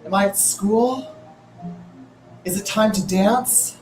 Am I at school? Is it time to dance?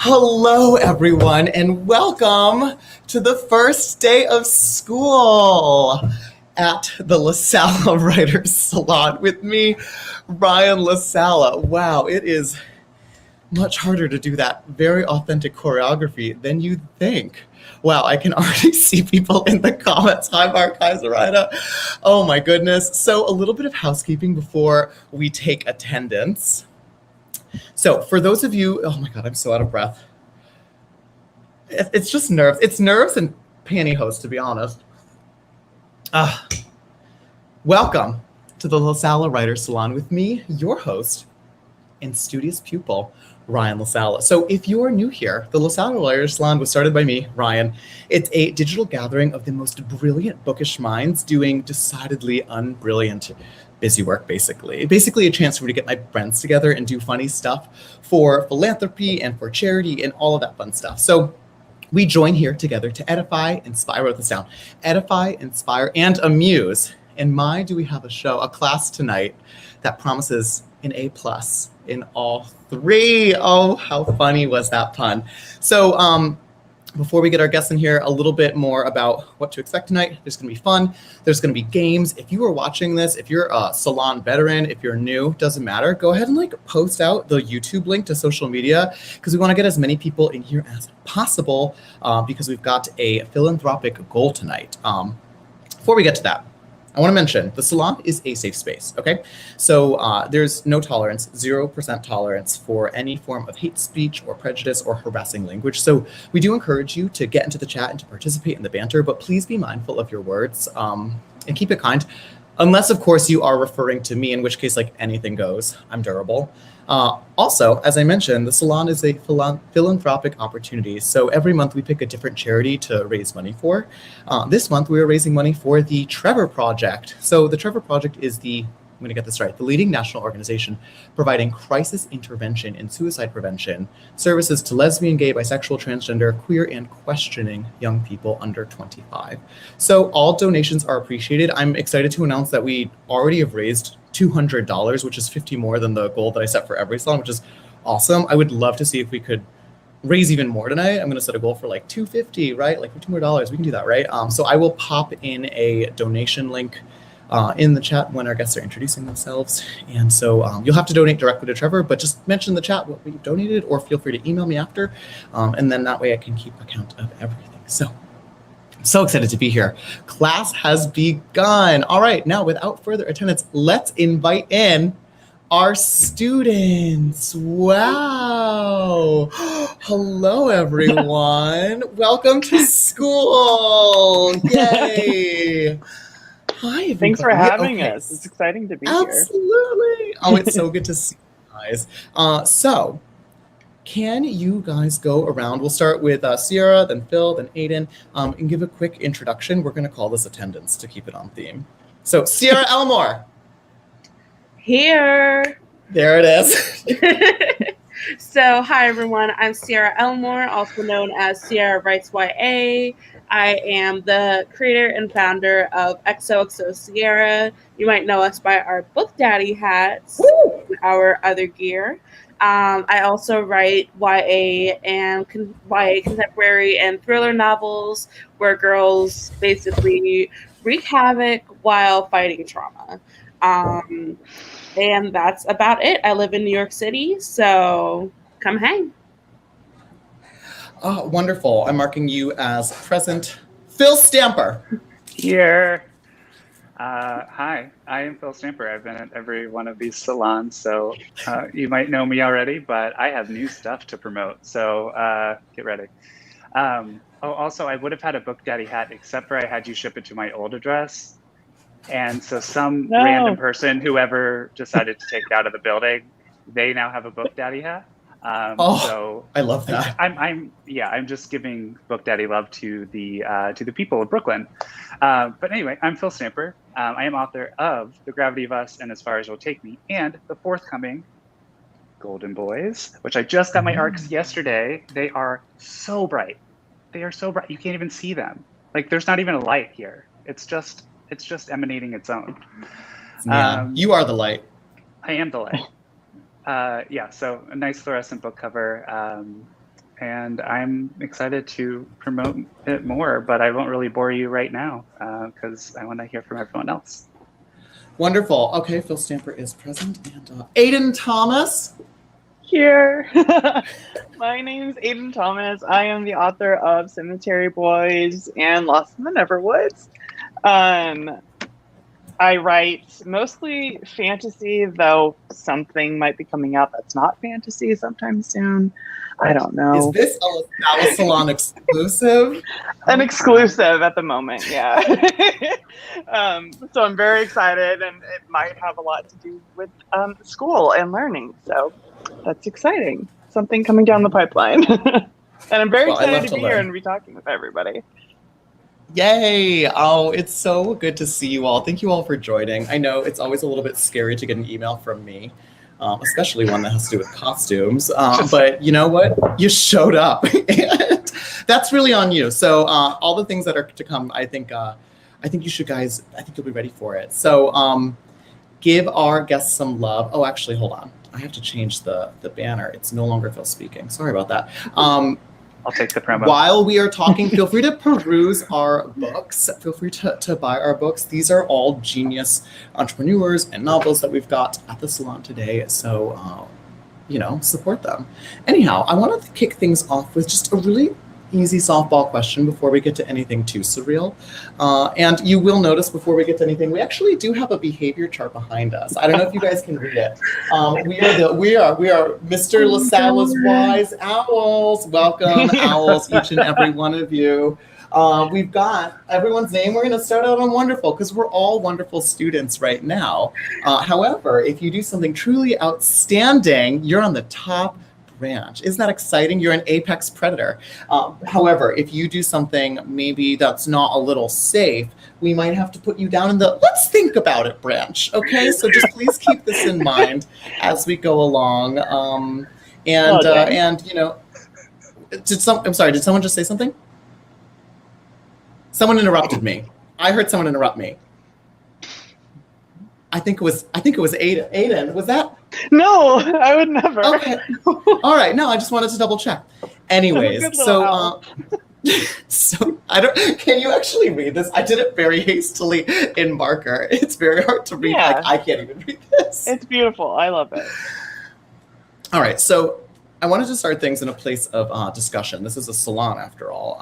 Hello, everyone, and welcome to the first day of school at the La Sala Writers Salon with me, Ryan La Sala. Wow, it is much harder to do that very authentic choreography than you'd think. Wow, I can already see people in the comments. Hi, Mark. Hi, Zoraida. Oh, my goodness. So a little bit of housekeeping before we take attendance. So for those of you, oh my God, I'm so out of breath. It's just nerves. It's nerves and pantyhose, to be honest. Welcome to the La Sala Writers Salon with me, your host and studious pupil, Ryan La Sala. So if you're new here, the La Sala Writers Salon was started by me, Ryan. It's a digital gathering of the most brilliant bookish minds doing decidedly unbrilliant busy work, basically. Basically a chance for me to get my friends together and do funny stuff for philanthropy and for charity and all of that fun stuff. So we join here together to edify, inspire, wrote this down, edify, inspire, and amuse. And my, do we have a class tonight that promises an A+ in all three. Oh, how funny was that pun? So before we get our guests in here, a little bit more about what to expect tonight. There's going to be fun. There's going to be games. If you are watching this, if you're a salon veteran, if you're new, doesn't matter. Go ahead and post out the YouTube link to social media because we want to get as many people in here as possible because we've got a philanthropic goal tonight. Before we get to that, I want to mention the salon is a safe space, okay? So there's no tolerance, 0% tolerance for any form of hate speech or prejudice or harassing language. So we do encourage you to get into the chat and to participate in the banter, but please be mindful of your words and keep it kind. Unless, of course, you are referring to me, in which case, anything goes. I'm durable. Also, as I mentioned, the salon is a philanthropic opportunity. So every month we pick a different charity to raise money for. This month we are raising money for the Trevor Project. So the Trevor Project is the leading national organization providing crisis intervention and suicide prevention services to lesbian, gay, bisexual, transgender, queer, and questioning young people under 25. So all donations are appreciated. I'm excited to announce that we already have raised $200, which is 50 more than the goal that I set for every salon, which is awesome. I would love to see if we could raise even more tonight. I'm going to set a goal for $250, right? $50 more. We can do that, right? So I will pop in a donation link in the chat when our guests are introducing themselves. And so you'll have to donate directly to Trevor, but just mention in the chat what you've donated or feel free to email me after. And then that way I can keep account of everything. So I'm so excited to be here. Class has begun. All right, now without further attendance, let's invite in our students. Wow. Hello, everyone. Welcome to school. Yay. Hi, everybody. Thanks for having us. It's exciting to be here. Absolutely. Oh, it's so good to see you guys. So can you guys go around? We'll start with Sierra, then Phil, then Aiden, and give a quick introduction. We're going to call this attendance to keep it on theme. So Sierra Elmore. Here. There it is. So, hi everyone. I'm Sierra Elmore, also known as Sierra Writes YA. I am the creator and founder of XOXO Sierra. You might know us by our Book Daddy hats, and our other gear. I also write YA and YA contemporary and thriller novels where girls basically wreak havoc while fighting trauma. And that's about it. I live in New York City, so come hang. Oh, wonderful. I'm marking you as present. Phil Stamper. Here. Hi, I am Phil Stamper. I've been at every one of these salons, so you might know me already, but I have new stuff to promote, so get ready. Also, I would have had a Book Daddy hat, except for I had you ship it to my old address. And so some random person, whoever decided to take it out of the building, they now have a Book Daddy hat. So I love that. I'm just giving Book Daddy love to the people of Brooklyn. But anyway, I'm Phil Stamper. I am author of The Gravity of Us and As Far As You'll Take Me, and the forthcoming Golden Boys, which I just got my arcs yesterday. They are so bright. They are so bright. You can't even see them. Like, there's not even a light here. It's just emanating its own. Yeah, you are the light. I am the light. So a nice fluorescent book cover, and I'm excited to promote it more, but I won't really bore you right now because I want to hear from everyone else. Wonderful. Okay, Phil Stamper is present, and Aiden Thomas. Here. My name's Aiden Thomas. I am the author of Cemetery Boys and Lost in the Neverwoods. I write mostly fantasy, though something might be coming out that's not fantasy sometime soon. I don't know. Is this a Sala Salon exclusive? An exclusive at the moment, yeah. So I'm very excited, and it might have a lot to do with school and learning. So that's exciting. Something coming down the pipeline. And I'm very excited to be here and be talking with everybody. Yay! Oh, it's so good to see you all. Thank you all for joining. I know it's always a little bit scary to get an email from me, especially one that has to do with costumes. But you know what? You showed up, and that's really on you. So all the things that are to come, I think you should guys. I think you'll be ready for it. So give our guests some love. Oh, actually, hold on. I have to change the banner. It's no longer Phil speaking. Sorry about that. I'll take the promo. While we are talking, feel free to peruse our books. Feel free to buy our books. These are all genius entrepreneurs and novels that we've got at the salon today. So, support them. Anyhow, I wanted to kick things off with just a really easy softball question before we get to anything too surreal. And you will notice before we get to anything, we actually do have a behavior chart behind us. I don't know if you guys can read it. We are Mr. La Sala's wise owls. Welcome, owls, each and every one of you. We've got everyone's name. We're going to start out on wonderful because we're all wonderful students right now. However, if you do something truly outstanding, you're on the top branch. Isn't that exciting? You're an apex predator. However, if you do something maybe that's not a little safe, we might have to put you down in the let's think about it branch. Okay, so just please keep this in mind as we go along. I'm sorry, did someone just say something? Someone interrupted me. I heard someone interrupt me. I think it was Aiden. Aiden, was that? No, I would never. Okay. All right. No, I just wanted to double check. Anyways, so I don't. Can you actually read this? I did it very hastily in marker. It's very hard to read. Yeah. Like, I can't even read this. It's beautiful. I love it. All right. So I wanted to start things in a place of discussion. This is a salon, after all.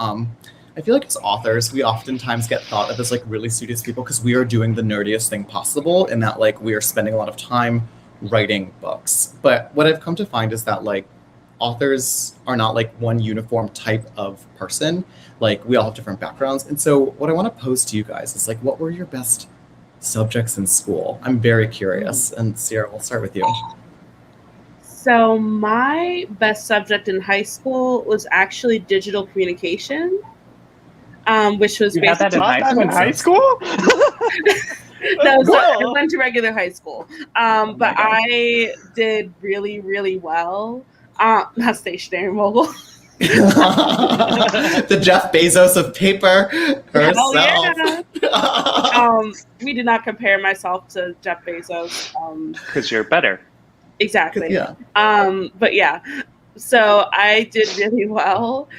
I feel like as authors, we oftentimes get thought of as like really studious people because we are doing the nerdiest thing possible, in that like we are spending a lot of time writing books. But what I've come to find is that like authors are not like one uniform type of person. Like we all have different backgrounds. And so what I want to pose to you guys is like, what were your best subjects in school? I'm very curious. And Sierra, we'll start with you. So my best subject in high school was actually digital communication. Which was basically in high school? No, so I went to regular high school. But I did really, really well. Not stationary mogul. The Jeff Bezos of paper herself. Hell yeah. We did not compare myself to Jeff Bezos. Because you're better. Exactly. Yeah. But yeah, so I did really well.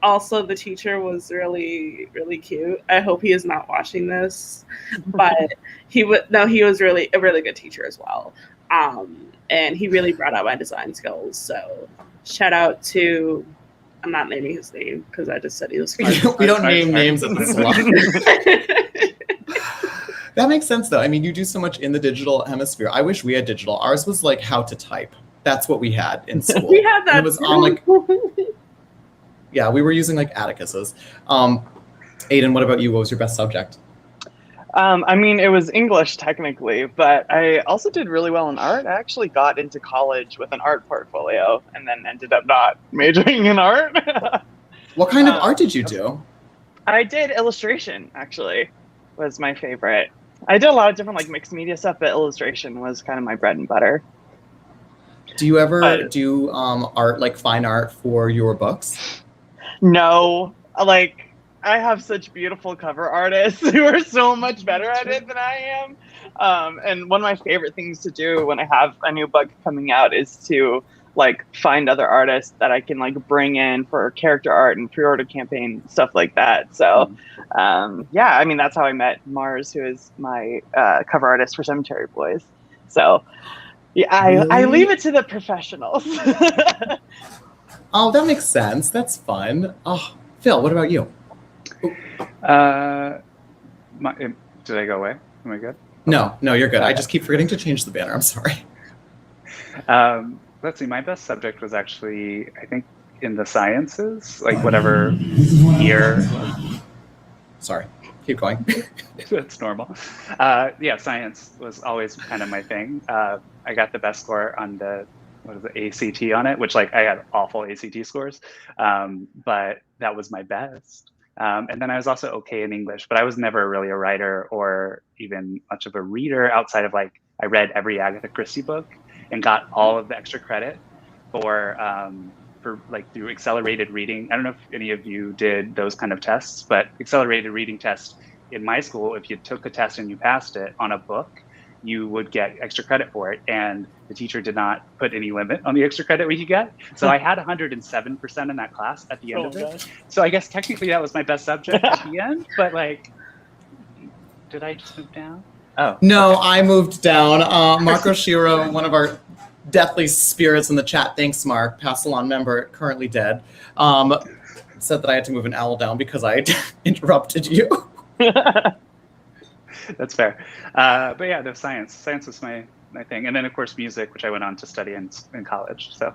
Also, the teacher was really, really cute. I hope he is not watching this, but he was really a really good teacher as well. And he really brought out my design skills. So shout out to, I'm not naming his name because I just said he was smart. We don't name names at the salon. That makes sense, though. I mean, you do so much in the digital hemisphere. I wish we had digital. Ours was like how to type. That's what we had in school. We had that. And it was on like, yeah, we were using like Atticus's. Aiden, what about you? What was your best subject? I mean, it was English technically, but I also did really well in art. I actually got into college with an art portfolio and then ended up not majoring in art. What kind of art did you do? I did illustration, actually, was my favorite. I did a lot of different like mixed media stuff, but illustration was kind of my bread and butter. Do you ever do art, like fine art for your books? No, like I have such beautiful cover artists who are so much better at it than I am. And one of my favorite things to do when I have a new book coming out is to like find other artists that I can like bring in for character art and pre-order campaign, stuff like that. So yeah, I mean, that's how I met Mars, who is my cover artist for Cemetery Boys. So yeah, Really? I leave it to the professionals. Oh, that makes sense. That's fun. Oh, Phil, what about you? Did I go away? Am I good? No, you're good. I just keep forgetting to change the banner. I'm sorry. Let's see. My best subject was actually, I think, in the sciences, like whatever year. Sorry. Keep going. That's normal. Yeah, science was always kind of my thing. I got the best score on the ACT on it, which like I had awful ACT scores, but that was my best. And then I was also okay in English, but I was never really a writer or even much of a reader outside of like, I read every Agatha Christie book and got all of the extra credit for like through accelerated reading. I don't know if any of you did those kind of tests, but accelerated reading tests in my school, if you took a test and you passed it on a book, you would get extra credit for it. And the teacher did not put any limit on the extra credit we could get. So I had 107% in that class at the end of it. So I guess technically that was my best subject at the end, but like, did I just move down? Oh. No, okay. I moved down. Marco Shiro, one of our deathly spirits in the chat, thanks Mark, past salon member, currently dead, said that I had to move an owl down because I interrupted you. That's fair. But yeah, the science was my thing. And then of course music, which I went on to study in college, so.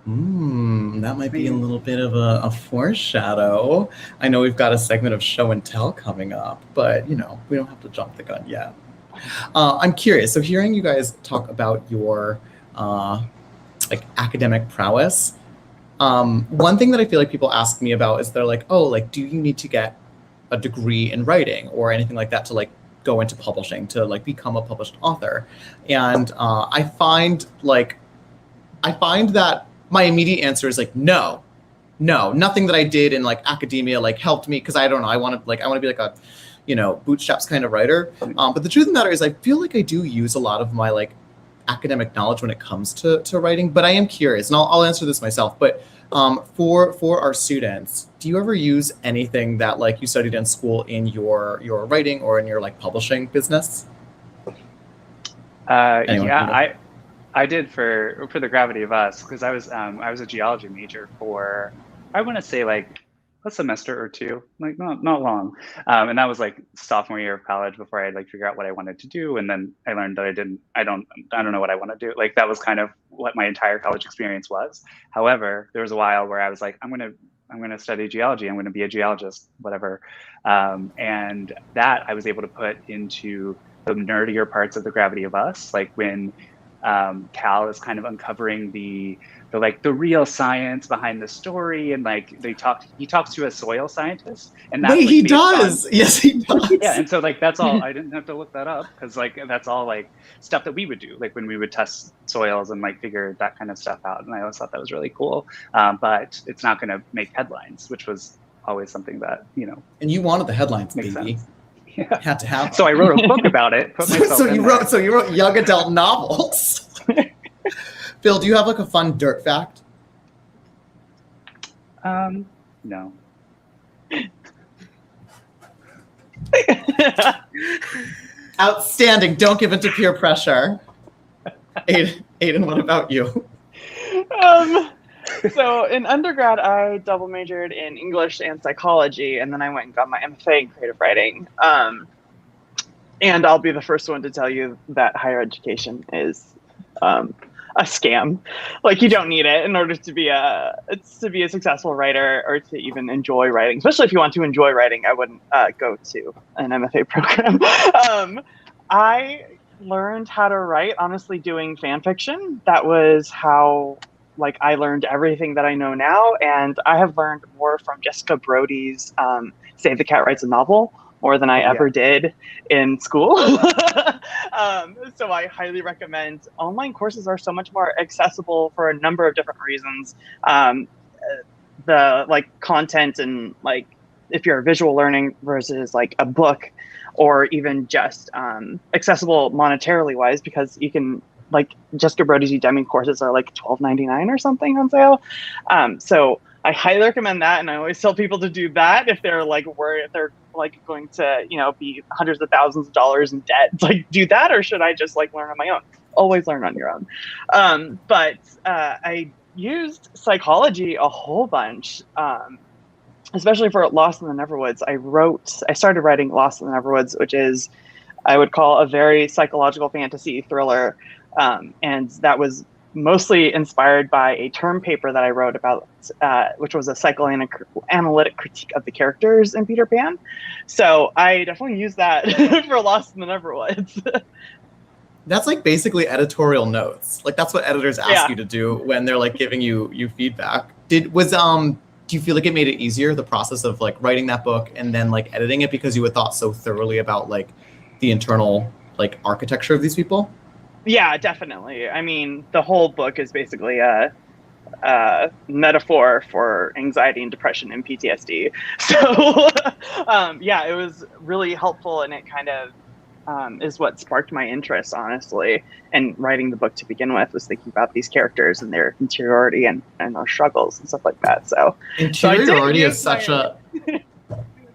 That might be a little bit of a foreshadow. I know we've got a segment of show and tell coming up, but you know, we don't have to jump the gun yet. I'm curious. So hearing you guys talk about your like academic prowess, one thing that I feel like people ask me about is they're like, oh, like, do you need to get a degree in writing or anything like that to like go into publishing, to like become a published author? And I find that my immediate answer is like, no, nothing that I did in like academia like helped me, because I don't know, I want to be like a, you know, bootstraps kind of writer. But the truth of the matter is I feel like I do use a lot of my like academic knowledge when it comes to writing. But I am curious, and I'll answer this myself, but for our students, do you ever use anything that like you studied in school in your writing or in your like publishing business? Yeah, I did for the Gravity of Us, because I was a geology major for, I want to say like a semester or two, like not long, and that was like sophomore year of college before I like figure out what I wanted to do, and then I learned that I don't know what I want to do. Like that was kind of what my entire college experience was. However, there was a while where I was like, I'm gonna study geology. I'm going to be a geologist, whatever, and that I was able to put into the nerdier parts of the Gravity of Us, like when Cal is kind of uncovering the real science behind the story, and like he talks to a soil scientist, and that's Wait, like, he does. Yes, he does. yeah, and so like that's all. I didn't have to look that up because like that's all like stuff that we would do, like when we would test soils and like figure that kind of stuff out. And I always thought that was really cool. But it's not going to make headlines, which was always something that And you wanted the headlines, makes baby. sense. Yeah. Had to have. So I wrote a book about it. So you wrote young adult novels. Phil, do you have like a fun dirt fact? No. Outstanding. Don't give in to peer pressure. Aiden, what about you? So in undergrad, I double majored in English and psychology, and then I went and got my MFA in creative writing. And I'll be the first one to tell you that higher education is a scam. Like, you don't need it in order to be a successful writer or to even enjoy writing. Especially if you want to enjoy writing, I wouldn't go to an MFA program. I learned how to write, honestly, doing fan fiction. That was how I learned everything that I know now. And I have learned more from Jessica Brody's Save the Cat Writes a Novel more than I ever did in school. So I highly recommend. Online courses are so much more accessible for a number of different reasons. The content and if you're visual learning versus a book, or even just accessible monetarily wise, because you can Jessica Brody's Udemy courses are $12.99 or something on sale. So I highly recommend that, and I always tell people to do that if they're worried if they're going to be hundreds of thousands of dollars in debt. Do that, or should I just learn on my own? Always learn on your own. But I used psychology a whole bunch, especially for Lost in the Neverwoods. I started writing Lost in the Neverwoods, which is, I would call, a very psychological fantasy thriller, and that was mostly inspired by a term paper that I wrote about, which was a psychoanalytic critique of the characters in Peter Pan. So I definitely used that for Lost in the Neverwoods. That's basically editorial notes. That's what editors ask you to do when they're giving you feedback. Do you feel like it made it easier, the process of writing that book and then editing it, because you had thought so thoroughly about the internal architecture of these people? Yeah, definitely. I mean, the whole book is basically a metaphor for anxiety and depression and PTSD. So, yeah, it was really helpful, and it kind of is what sparked my interest, honestly. And writing the book to begin with was thinking about these characters and their interiority and their struggles and stuff like that. So, interiority is such a...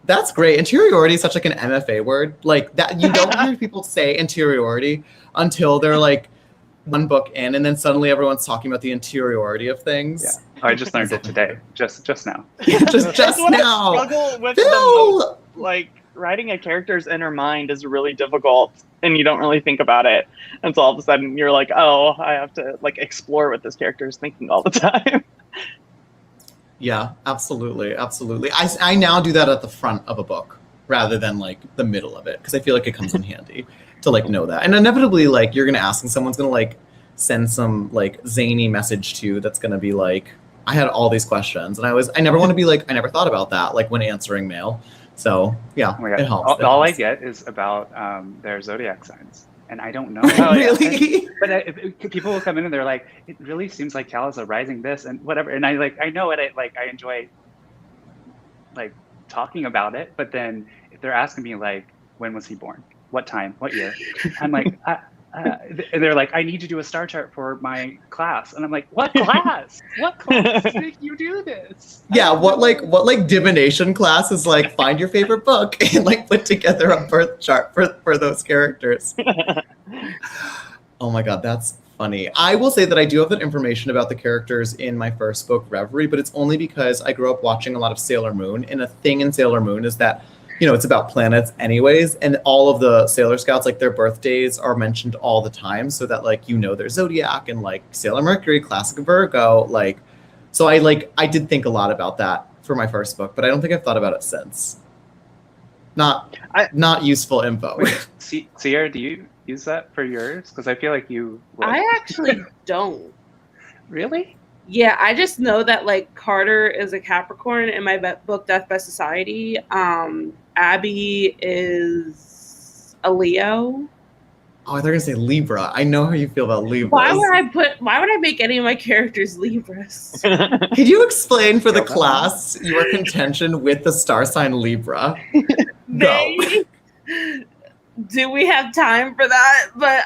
That's great. Interiority is such an MFA word. That you don't hear people say interiority until they're one book in, and then suddenly everyone's talking about the interiority of things. Yeah, I just learned it today, just now. just now. I struggle with the most, writing a character's inner mind is really difficult, and you don't really think about it until all of a sudden you're oh, I have to explore what this character is thinking all the time. Yeah, absolutely. I now do that at the front of a book rather than the middle of it, because I feel it comes in handy to know that. And inevitably you're gonna ask, and someone's gonna send some zany message to you that's gonna be I had all these questions, and I never want to be I never thought about that when answering mail. So yeah, oh my God. It helps. All I get is about their zodiac signs. And I don't know. Really? But people will come in and they're it really seems like Cal is a rising this and whatever. And I know it. I enjoy talking about it. But then if they're asking me when was he born? What time? What year? I'm and they're I need to do a star chart for my class. And I'm what class? What class make you do this? Yeah, what divination class is find your favorite book and put together a birth chart for those characters. Oh my God, that's funny. I will say that I do have that information about the characters in my first book, Reverie, but it's only because I grew up watching a lot of Sailor Moon, and a thing in Sailor Moon is that it's about planets anyways, and all of the Sailor Scouts, their birthdays are mentioned all the time, so that their zodiac, and Sailor Mercury, classic Virgo, so I did think a lot about that for my first book, but I don't think I've thought about it since. not useful info. Wait, Sierra, do you use that for yours? Because I feel like you would. I actually don't. Really? Yeah, I just know that like Carter is a Capricorn in my book Death by Society. Abby is a Leo. Oh, I thought you were gonna say Libra. I know how you feel about Libras. Why would I make any of my characters Libras? Could you explain for the class your contention with the star sign Libra? Go. Do we have time for that? But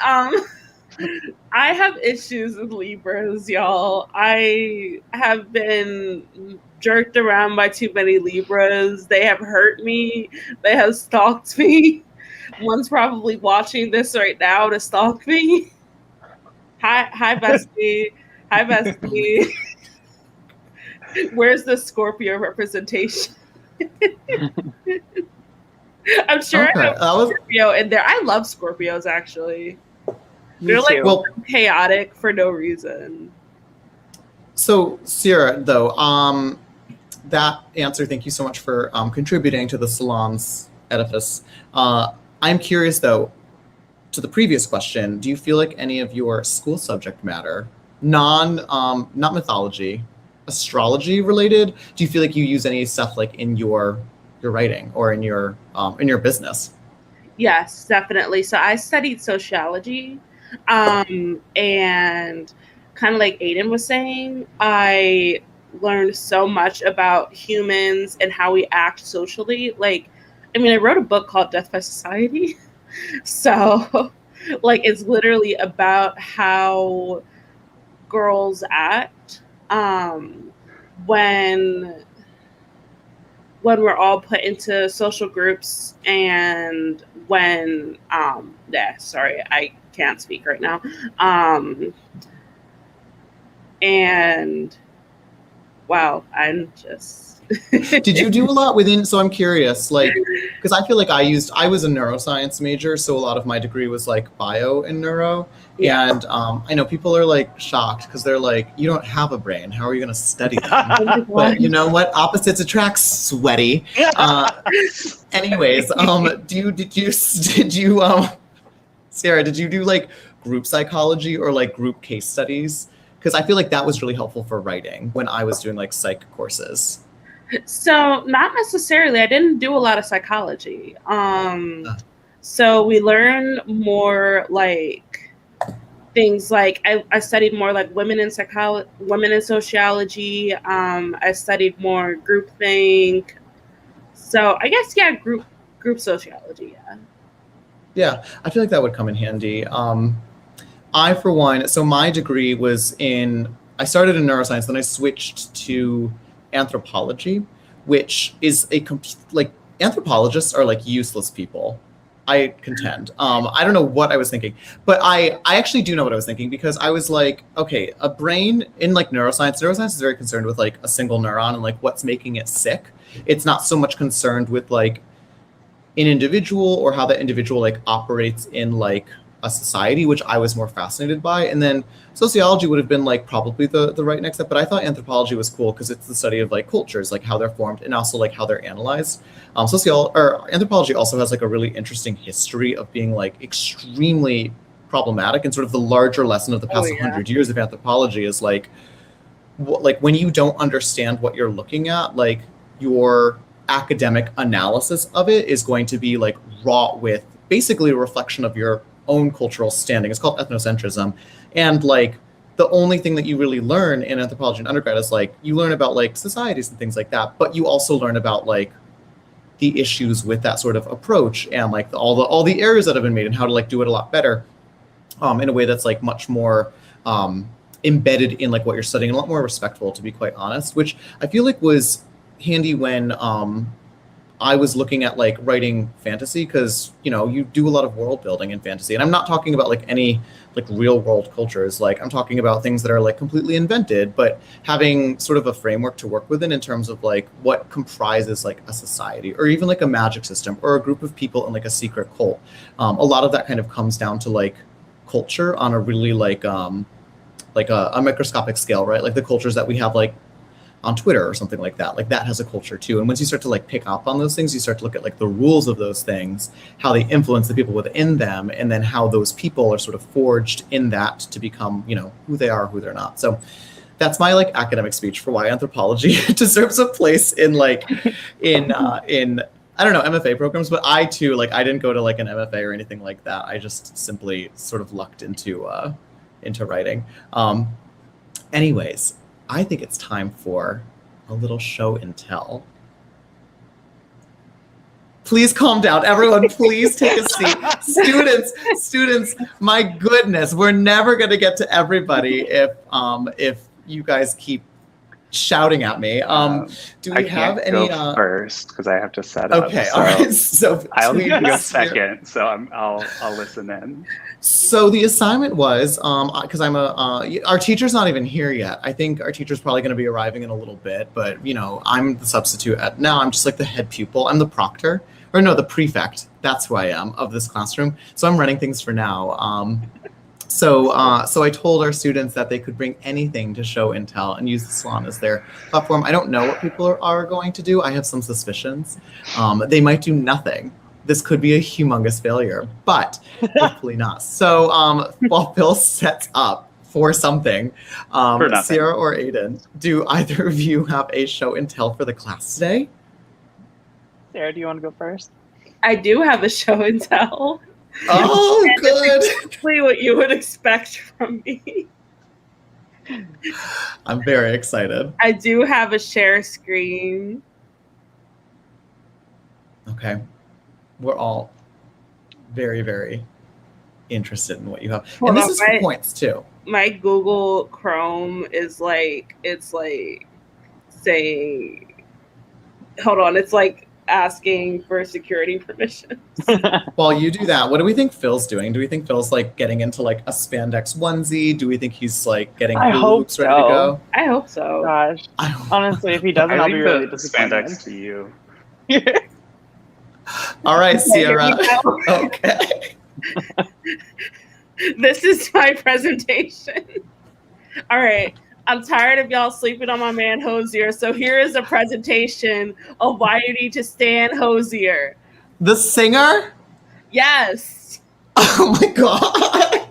I have issues with Libras, y'all. I have been jerked around by too many Libras. They have hurt me. They have stalked me. One's probably watching this right now to stalk me. Hi, bestie. Hi, bestie. Where's the Scorpio representation? I'm sure I have Scorpio in there. I love Scorpios, actually. They're like chaotic for no reason. So, Sierra, though, that answer, thank you so much for contributing to the salon's edifice. I'm curious, though, to the previous question, do you feel like any of your school subject matter, not mythology, astrology related, do you feel like you use any stuff like in your writing or in your business? Yes, definitely. So I studied sociology, and kind of like Aiden was saying, I learned so much about humans and how we act socially. Like, I mean, I wrote a book called Death by Society. So, like, it's literally about how girls act when we're all put into social groups and when, sorry, I can't speak right now. And wow, I'm just... Did you do a lot within, so I'm curious, like, because I feel like I was a neuroscience major, so a lot of my degree was like bio and neuro. Yeah. And I know people are like shocked because they're like, you don't have a brain. How are you going to study them? But you know what? Opposites attract, sweaty. Anyways, did you Sarah, did you do like group psychology or like group case studies? Because I feel like that was really helpful for writing when I was doing like psych courses. So not necessarily. I didn't do a lot of psychology. So we learn more like things like I studied more like women in sociology. I studied more groupthink. So I guess group sociology. Yeah, I feel like that would come in handy. I, for one, so my degree was I started in neuroscience, then I switched to anthropology, which is anthropologists are like useless people, I contend. I don't know what I was thinking, but I actually do know what I was thinking, because I was like, okay, a brain in like neuroscience is very concerned with like a single neuron and like what's making it sick. It's not so much concerned with like an individual or how that individual like operates in like a society, which I was more fascinated by. And then sociology would have been like probably the right next step, but I thought anthropology was cool because it's the study of like cultures, like how they're formed and also like how they're analyzed. Anthropology also has like a really interesting history of being like extremely problematic, and sort of the larger lesson of the past 100 years of anthropology is like when you don't understand what you're looking at, like your academic analysis of it is going to be like wrought with basically a reflection of your own cultural standing. It's called ethnocentrism. And like the only thing that you really learn in anthropology in undergrad is like you learn about like societies and things like that, but you also learn about like the issues with that sort of approach and like all the errors that have been made and how to like do it a lot better in a way that's like much more embedded in like what you're studying, and a lot more respectful, to be quite honest, which I feel like was handy when I was looking at like writing fantasy, because you do a lot of world building in fantasy, and I'm not talking about like any like real world cultures. Like I'm talking about things that are like completely invented, but having sort of a framework to work within in terms of like what comprises like a society or even like a magic system or a group of people in like a secret cult. A lot of that kind of comes down to like culture on a really like a microscopic scale, right? Like the cultures that we have like on Twitter or something like that. Like that has a culture too. And once you start to like pick up on those things, you start to look at like the rules of those things, how they influence the people within them, and then how those people are sort of forged in that to become, you know, who they are, who they're not. So that's my like academic speech for why anthropology deserves a place in like in I don't know, MFA programs, but I too, like I didn't go to like an MFA or anything like that. I just simply sort of lucked into writing. Anyways, I think it's time for a little show and tell. Please calm down. Everyone, please take a seat. Students, my goodness, we're never going to get to everybody if you guys keep shouting at me. Do we have any? Go first because I have to set up. Okay, so all right. So I'll need to go second. So I'll listen in. So the assignment was because our teacher's not even here yet. I think our teacher's probably going to be arriving in a little bit, but you know, I'm the substitute now. I'm just like the head pupil. I'm the proctor, or no, the prefect. That's who I am of this classroom. So I'm running things for now. So I told our students that they could bring anything to show and tell and use the salon as their platform. I don't know what people are going to do. I have some suspicions. They might do nothing. This could be a humongous failure, but hopefully not. So while Phil sets up for something, Sierra or Aiden, do either of you have a show and tell for the class today? Sarah, do you want to go first? I do have a show and tell. Oh, good. Exactly what you would expect from me. I'm very excited. I do have a share screen. Okay. We're all very, very interested in what you have. And this is for points too. My Google Chrome is like, it's like saying, hold on, it's like asking for security permissions. While you do that, what do we think Phil's doing? Do we think Phil's like getting into like a spandex onesie? Do we think he's like getting hoops ready to go? I hope so. Gosh, honestly, if he doesn't, I'll be really disappointed. Spandex to you. All right, Sierra. Okay. This is my presentation. All right. I'm tired of y'all sleeping on my man Hosier. So here is a presentation of why you need to stan Hosier. The singer? Yes. Oh my God.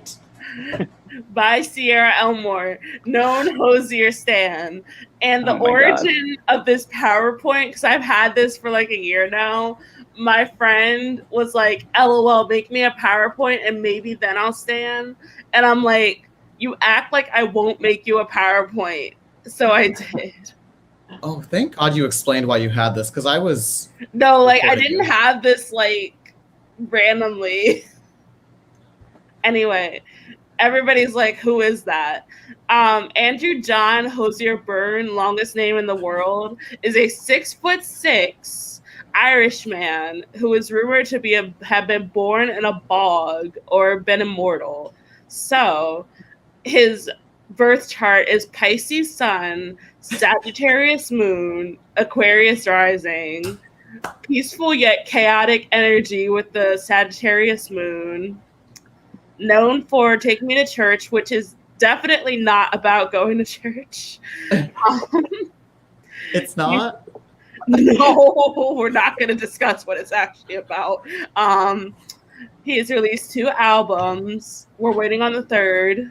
By Sierra Elmore, known Hosier stan. And the origin of this PowerPoint, because I've had this for like a year now, my friend was like, LOL, make me a PowerPoint and maybe then I'll stan. And I'm like, you act like I won't make you a PowerPoint. So I did. Oh, thank God you explained why you had this, because I was... No, like I didn't have this like randomly. Anyway, everybody's like, who is that? Andrew John Hosier Byrne, longest name in the world, is a 6'6" Irish man who is rumored to have been born in a bog or been immortal. So his birth chart is Pisces sun, Sagittarius moon, Aquarius rising, peaceful yet chaotic energy with the Sagittarius moon, known for Take Me to Church, which is definitely not about going to church. It's not? No, we're not going to discuss what it's actually about. He has released 2 albums. We're waiting on the 3rd.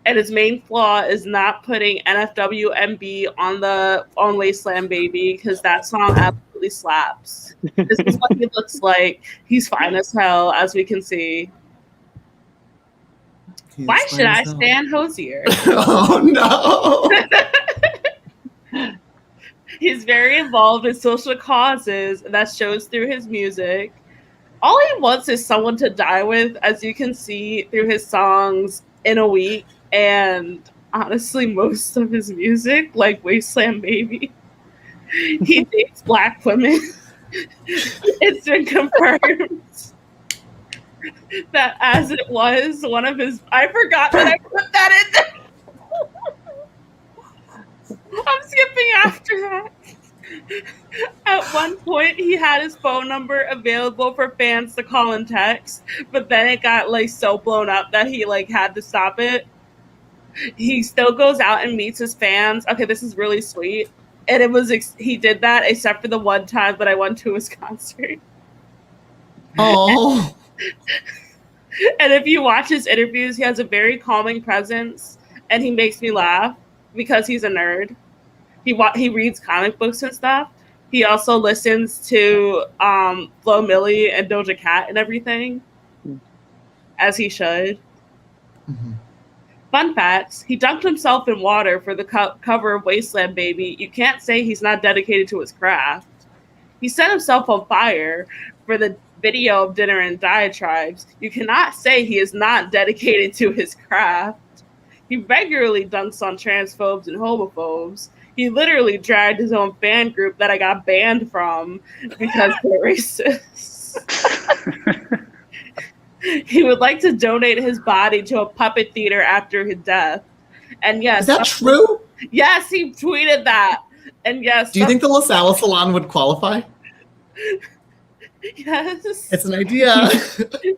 And his main flaw is not putting NFWMB on Wasteland Baby, because that song absolutely slaps. This is what he looks like. He's fine as hell, as we can see. Why should I stan Hosier? Oh no! He's very involved in social causes, and that shows through his music. All he wants is someone to die with, as you can see through his songs In a Week, and honestly most of his music, like Wasteland Baby. He dates Black women. It's been confirmed that as it was one of his... I forgot that I put that in there. I'm skipping after that. At one point, he had his phone number available for fans to call and text, but then it got like so blown up that he like had to stop it. He still goes out and meets his fans. Okay, this is really sweet. And he did that except for the one time that I went to his concert. Oh. And if you watch his interviews, he has a very calming presence, and he makes me laugh because he's a nerd. He reads comic books and stuff. He also listens to Flo Milli and Doja Cat and everything, as he should. Mm-hmm. Fun facts, he dunked himself in water for the cover of Wasteland Baby. You can't say he's not dedicated to his craft. He set himself on fire for the video of Dinner and Diatribes. You cannot say he is not dedicated to his craft. He regularly dunks on transphobes and homophobes. He literally dragged his own fan group that I got banned from because they're racist. He would like to donate his body to a puppet theater after his death. And yes. Is that true? Yes, he tweeted that. And yes. Do you think the La Sala Salon would qualify? Yes. It's an idea.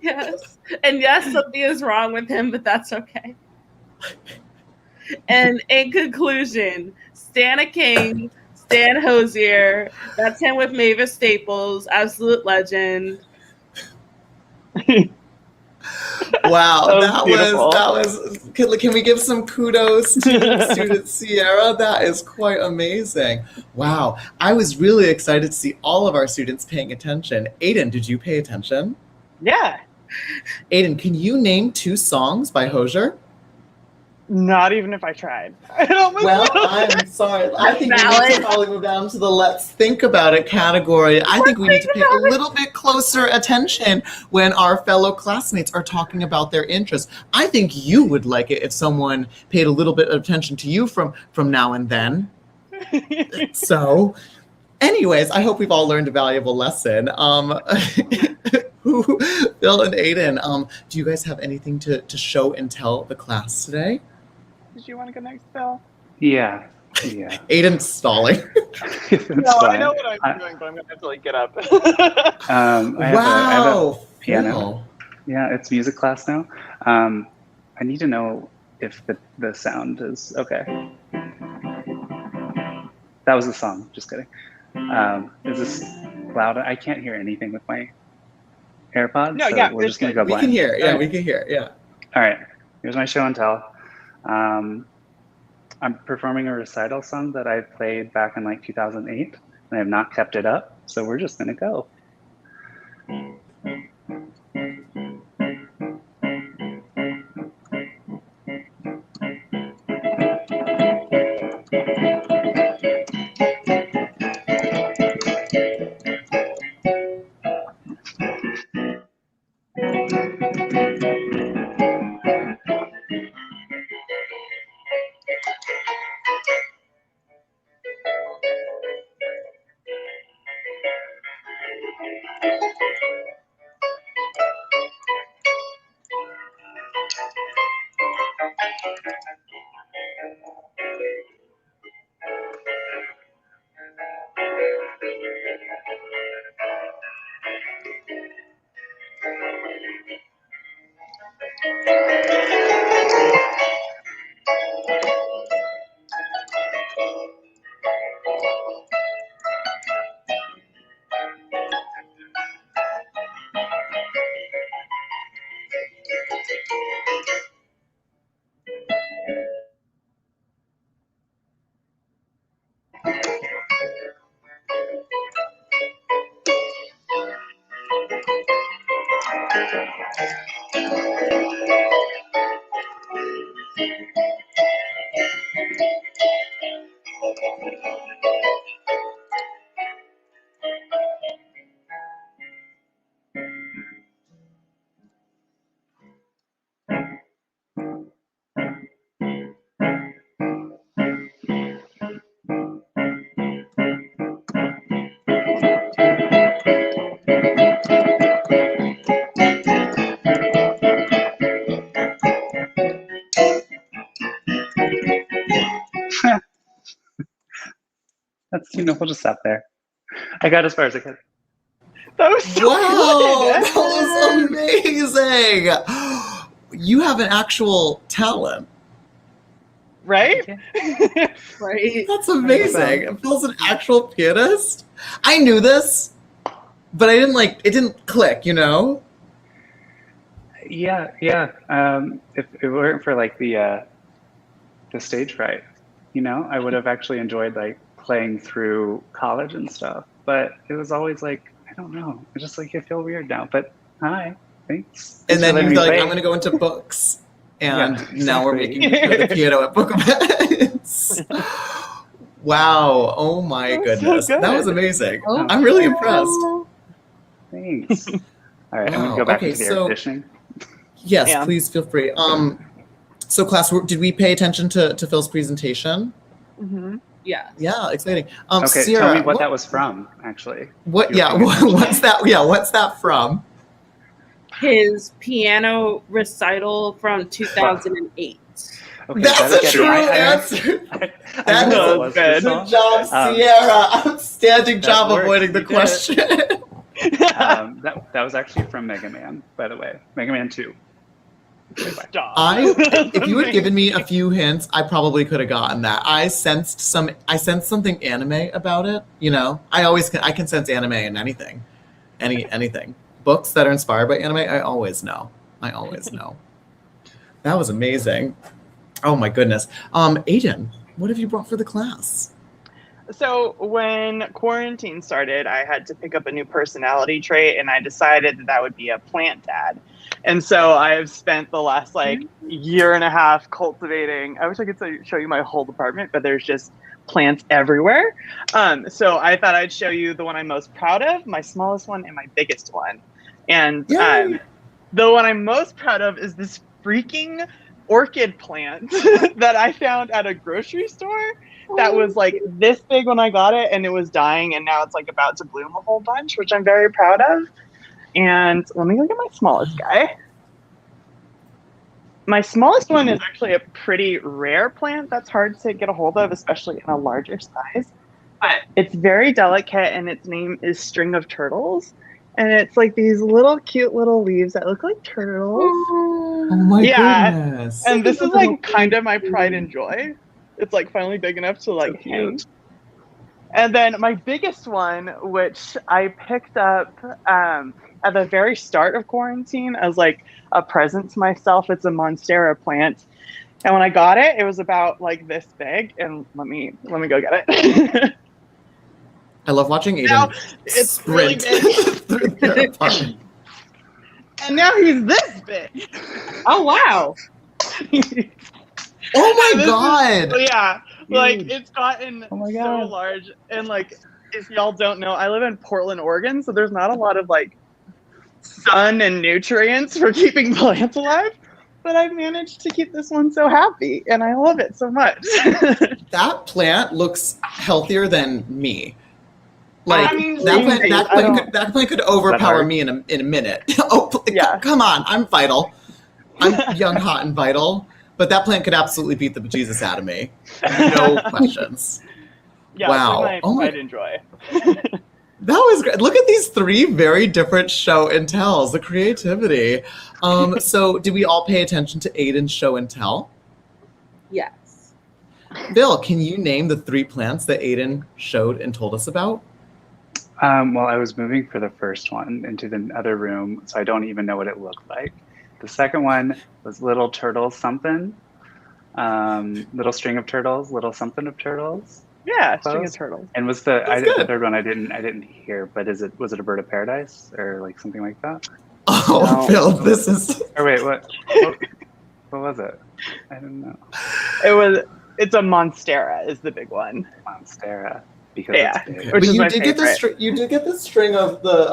Yes. And yes, something is wrong with him, but that's okay. And in conclusion, Stan a King, Stan Hosier, that's him with Mavis Staples, absolute legend. Wow, that was can we give some kudos to student Sierra? That is quite amazing. Wow, I was really excited to see all of our students paying attention. Aiden, did you pay attention? Yeah. Aiden, can you name 2 songs by Hosier? Not even if I tried. Well, I'm sorry. I think we need to probably move down to the let's think about it category. I think we need to pay a little bit closer attention when our fellow classmates are talking about their interests. I think you would like it if someone paid a little bit of attention to you from now and then. So, anyways, I hope we've all learned a valuable lesson. Phil and Aiden, do you guys have anything to show and tell the class today? Did you want to go next, Phil? Yeah. Aiden's stalling. No, I know what I'm doing, but I'm going to have to get up. I have a piano. Cool. Yeah, it's music class now. I need to know if the sound is okay. That was the song. Just kidding. Is this loud? I can't hear anything with my AirPods. No, so yeah, we're just going to go We blind. can hear. Yeah, we can hear. Yeah. All right. Here's my show and tell. I'm performing a recital song that I played back in like 2008, and I have not kept it up. So we're just going to go. We'll just stop there. I got as far as I could. That was so wow, good. that was amazing. You have an actual talent. right? Right. That's amazing. Phil's an actual pianist. I knew this, but I didn't it didn't click, you know? Yeah. If it weren't for like the stage fright, you know, I would have actually enjoyed like playing through college and stuff. But it was always like, I don't know. I just like I feel weird now. But hi, thanks. And then for you're letting me like, play. I'm going to go into books. And Yeah, now we're exactly. making you play the piano at book events. Wow. Oh my That was so goodness. That good. was amazing. Oh. I'm really impressed. Thanks. All right, I'm Wow. gonna go back Okay, into the so- air conditioning. Yes, Yeah. please feel free. So class, did we pay attention to Phil's presentation? Mm-hmm. Yes. Yeah, exciting. Okay, Sierra, tell me what that was from, actually. What? You Yeah, were paying attention. what's that? Yeah, what's that from? His piano recital from 2008. Okay, That's that'll a get true me. answer. I That know is it was good. this song. Good job, Um, Sierra. Outstanding that job works. avoiding the You did it. question. That was actually from Mega Man, by the way. Mega Man 2. Stop. If you had given me a few hints, I probably could have gotten that. I sensed something anime about it. You know, I can sense anime in anything, anything. Books that are inspired by anime, I always know. That was amazing. Oh my goodness. Aiden, what have you brought for the class? So when quarantine started, I had to pick up a new personality trait, and I decided that would be a plant dad. And so I have spent the last year and a half cultivating. I wish I could show you my whole department, but there's just plants everywhere. So I thought I'd show you the one I'm most proud of, my smallest one, and my biggest one. And Yay. the one I'm most proud of is this freaking orchid plant that I found at a grocery store. That was like this big when I got it, and it was dying, and now it's like about to bloom a whole bunch, which I'm very proud of. And let me look at my smallest guy. My smallest one is actually a pretty rare plant that's hard to get a hold of, especially in a larger size. But it's very delicate, and its name is String of Turtles. And it's like these little cute little leaves that look like turtles. Oh my Yeah. goodness. And this is like kind of my pride and joy. It's like finally big enough to like hang. And then my biggest one, which I picked up at the very start of quarantine as like a present to myself. It's a Monstera plant. And when I got it, it was about like this big. And let me go get it. I love watching Aiden Now, it's really sprint big. through their apartment. And now he's this big. Oh, wow. Oh my This is- god! Yeah, like Huge. it's gotten Oh my so God. large. And like, if y'all don't know, I live in Portland, Oregon, so there's not a lot of like sun and nutrients for keeping plants alive. But I've managed to keep this one so happy, and I love it so much. That plant looks healthier than me. Like I mean, that plant could overpower hard? me in a minute. Yeah. Come on, I'm vital. I'm young, hot, and vital. But that plant could absolutely beat the bejesus out of me. No questions. Yeah, Wow. it's Oh my- I'd enjoy. That was great. Look at these three very different show and tells. The creativity. So did we all pay attention to Aiden's show and tell? Yes. Bill, can you name the three plants that Aiden showed and told us about? Well, I was moving for the first one into the other room, so I don't even know what it looked like. The second one was little turtle something, little string of turtles, little something of turtles. Yeah, string of Close. turtles. And was That's the good. third one I didn't hear, but was it a bird of paradise or like something like that? Oh, No. Bill, this is... Or wait, what was it? I don't know. It's a Monstera is the big one. Monstera, because Yeah. it's big. Which But is you my did get the favorite. you did get the string of the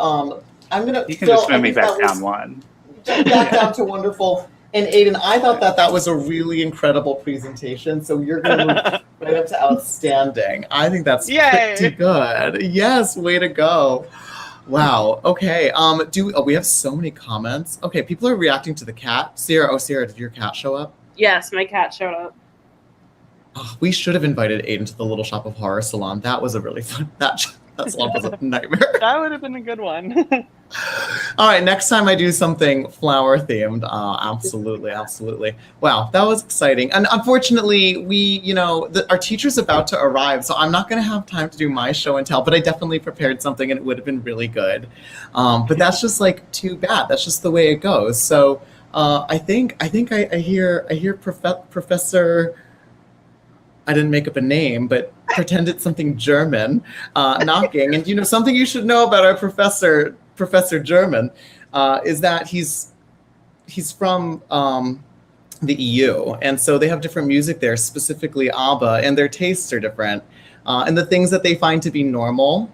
I'm gonna You can Phil, just I move me think back that was- down one. back down to wonderful. And Aiden, I thought that was a really incredible presentation. So you're going to move right up to outstanding. I think that's Yay. pretty good. Yes, way to go. Wow. Okay. We have so many comments. Okay, people are reacting to the cat. Sierra, did your cat show up? Yes, my cat showed up. Oh, we should have invited Aiden to the Little Shop of Horror Salon. That was a really fun. That salon was a nightmare. That would have been a good one. All right, next time I do something flower themed, absolutely, absolutely. Wow, that was exciting. And unfortunately, our teacher's about to arrive, so I'm not going to have time to do my show and tell, but I definitely prepared something and it would have been really good. But that's just like too bad. That's just the way it goes. So I think I hear Professor, I didn't make up a name, but pretend it's something German, knocking. And something you should know about our Professor German is that he's from the EU, and so they have different music there, specifically ABBA, and their tastes are different, and the things that they find to be normal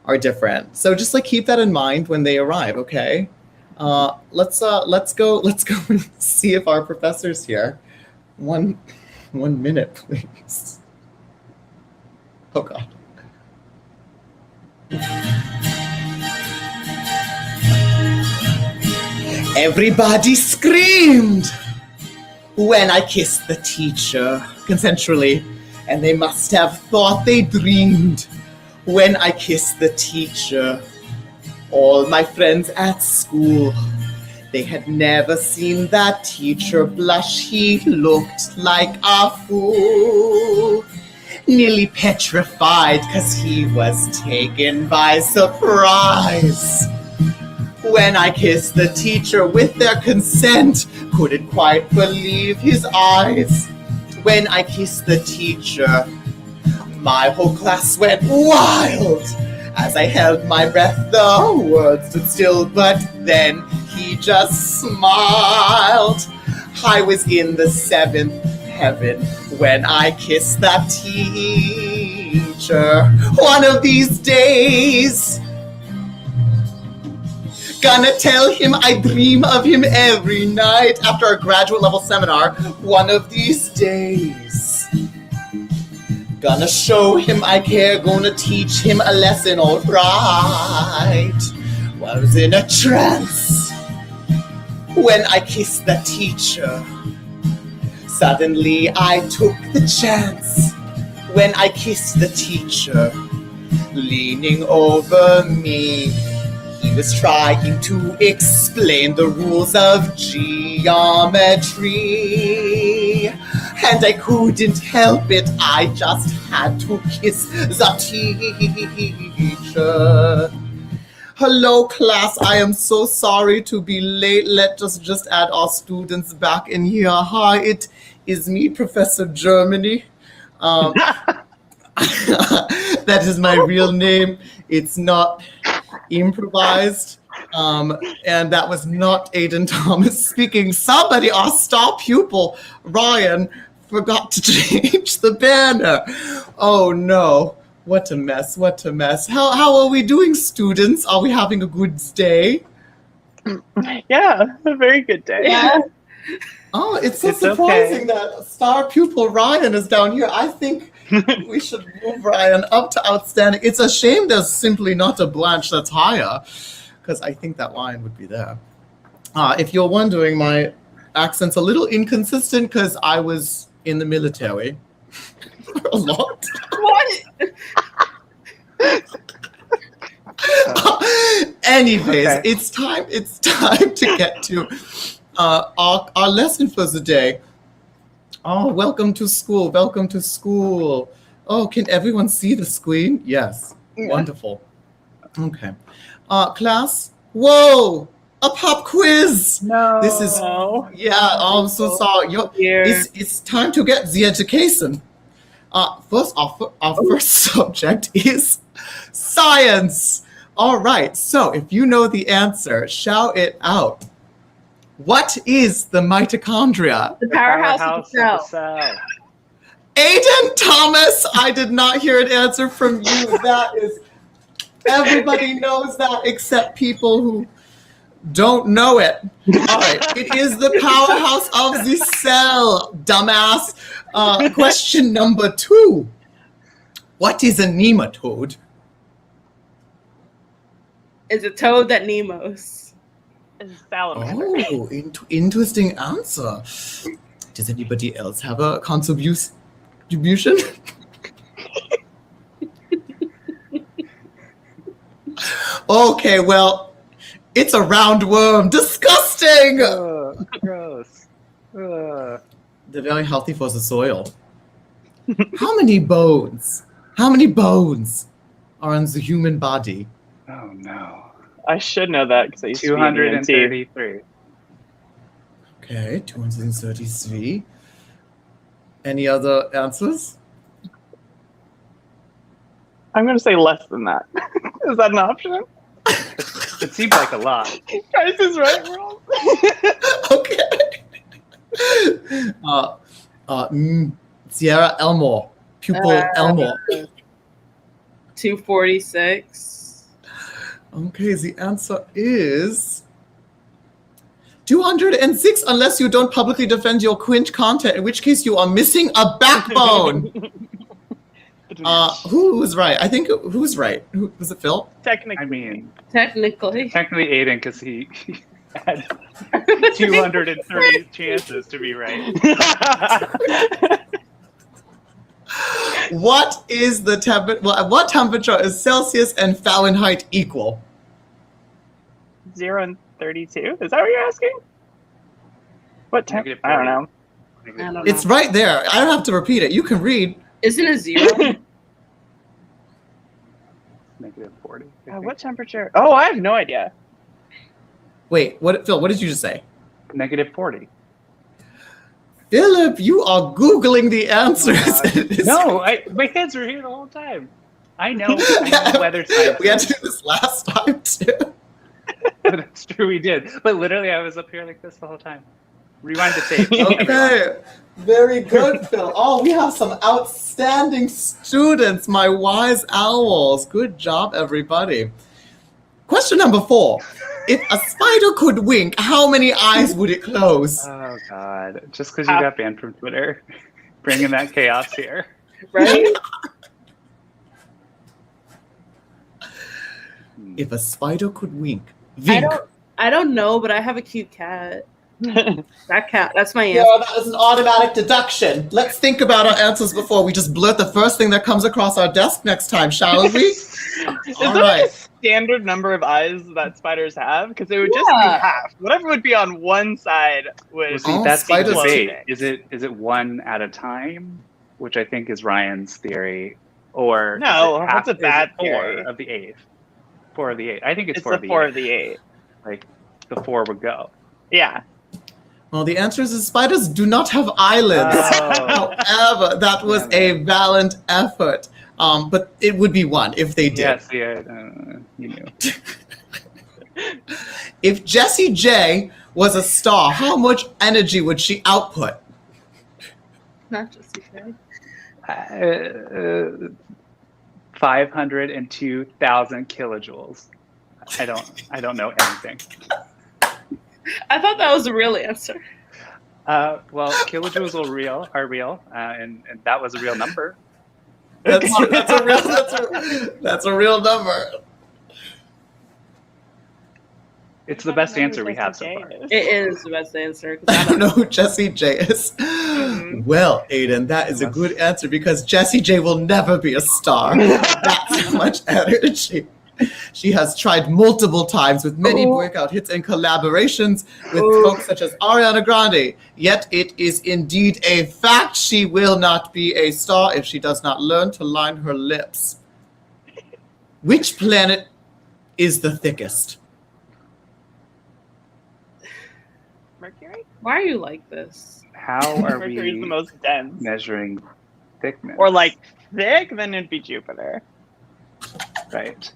are different. So just like keep that in mind when they arrive, okay? Let's go and see if our professor's here. One minute, please. Oh God. Everybody screamed when I kissed the teacher consensually, and they must have thought they dreamed when I kissed the teacher. All my friends at school, they had never seen that teacher blush. He looked like a fool, nearly petrified, 'cause he was taken by surprise. When I kissed the teacher with their consent, couldn't quite believe his eyes. When I kissed the teacher, my whole class went wild. As I held my breath, the world stood still, but then he just smiled. I was in the seventh heaven when I kissed that teacher. One of these days, gonna tell him I dream of him every night after our graduate level seminar. One of these days, gonna show him I care, gonna teach him a lesson, alright. Was in a trance when I kissed the teacher. Suddenly I took the chance when I kissed the teacher. Leaning over me, he was trying to explain the rules of geometry. And I couldn't help it, I just had to kiss the teacher. Hello class, I am so sorry to be late. Let us just add our students back in here. Hi, it is me, Professor Germany. That is my real name. It's not improvised. And that was not Aiden Thomas speaking. Somebody, our star pupil, Ryan, forgot to change the banner. Oh no, what a mess, what a mess. How are we doing, students? Are we having a good day? Yeah, a very good day. Yeah. Oh, it's so It's surprising okay. that star pupil Ryan is down here. I think we should move Ryan up to outstanding. It's a shame there's simply not a Blanche that's higher, because I think that line would be there. If you're wondering, my accent's a little inconsistent because I was in the military for a lot. What? Anyways, Okay. it's time to get to our lesson for the day. Oh, welcome to school. Welcome to school. Oh, can everyone see the screen? Yes. Yeah. Wonderful. Okay. Class, whoa, a pop quiz. No. This is, yeah, oh, I'm so sorry. Dear. It's time to get the education. First, our first subject is science. All right, so if you know the answer, shout it out. What is the mitochondria? The powerhouse of the cell. cell. Aiden Thomas, I did not hear an answer from you. That is, everybody knows that except people who don't know it. All right, it is the powerhouse of the cell, dumbass. Question number 2. What is a nematode? It's a toad that Nemos. It's a salamander. Oh, interesting answer. Does anybody else have a contribution? Okay, well, it's a roundworm. Disgusting! Ugh, gross. Ugh. They're very healthy for the soil. How many bones? How many bones are in the human body? Oh no. I should know that because I used to be an ENT. 233. Okay, 233. Any other answers? I'm going to say less than that. Is that an option? It seems like a lot. Price is Right world. Okay. Sierra Elmore. Pupil Elmore. 246. Okay, the answer is 206 unless you don't publicly defend your cringe content, in which case you are missing a backbone. Who was right? I think who's right? Was it Phil? Technically. I mean, Technically. Aiden, because he had 230 chances to be right. What is the temperature? Well, what temperature is Celsius and Fahrenheit equal? 0 and 32? Is that what you're asking? What temp? Negative I don't know. I don't know. It's right there. I don't have to repeat it. You can read. Isn't it 0? Negative 40. I What think. temperature? Oh, I have no idea. Wait, what, Phil? What did you just say? Negative 40. Philip, you are Googling the answers. No, my hands were here the whole time. I know weather science. We had to do this last time too. That's true, we did. But literally, I was up here like this the whole time. Rewind the tape. Okay, very good, Phil. Oh, we have some outstanding students, my wise owls. Good job, everybody. Question number 4. If a spider could wink, how many eyes would it close? Oh, God. Just because you got banned from Twitter, bringing that chaos here. Right? If a spider could wink. Wink. I don't know, but I have a cute cat. That cat. That's my answer. Yeah, that was an automatic deduction. Let's think about our answers before we just blurt the first thing that comes across our desk next time, shall we? Is All there right. like a standard number of eyes that spiders have? Because it would just be half. Whatever would be on one side would. See, Oh, that's the spiders- debate. Is it one at a time, which I think is Ryan's theory, or No, is it that's a bad is it theory. 4 of the 8? 4 of the 8. I think it's It's 4 the of the 4 8. of the 8. Like the 4 would go. Yeah. Well, the answer is spiders do not have eyelids. Oh. However, that was a valiant effort. But it would be 1 if they did. Yes, yeah, you knew. If Jessie J was a star, how much energy would she output? Not just okay. 502,000 kilojoules. I don't know anything. I thought that was a real answer. Well, kilojoules are real, and that was a real number. That's a real number. It's the best answer we have so far. It is the best answer. 'Cause I don't know who Jessie J is. Well, Aiden, that is a good answer because Jessie J will never be a star. That's how much energy. She has tried multiple times with many breakout hits and collaborations with folks such as Ariana Grande. Yet it is indeed a fact she will not be a star if she does not learn to line her lips. Which planet is the thickest? Mercury? Why are you like this? How are Mercury's we the most dense. measuring thickness? Or like thick, then it'd be Jupiter. right?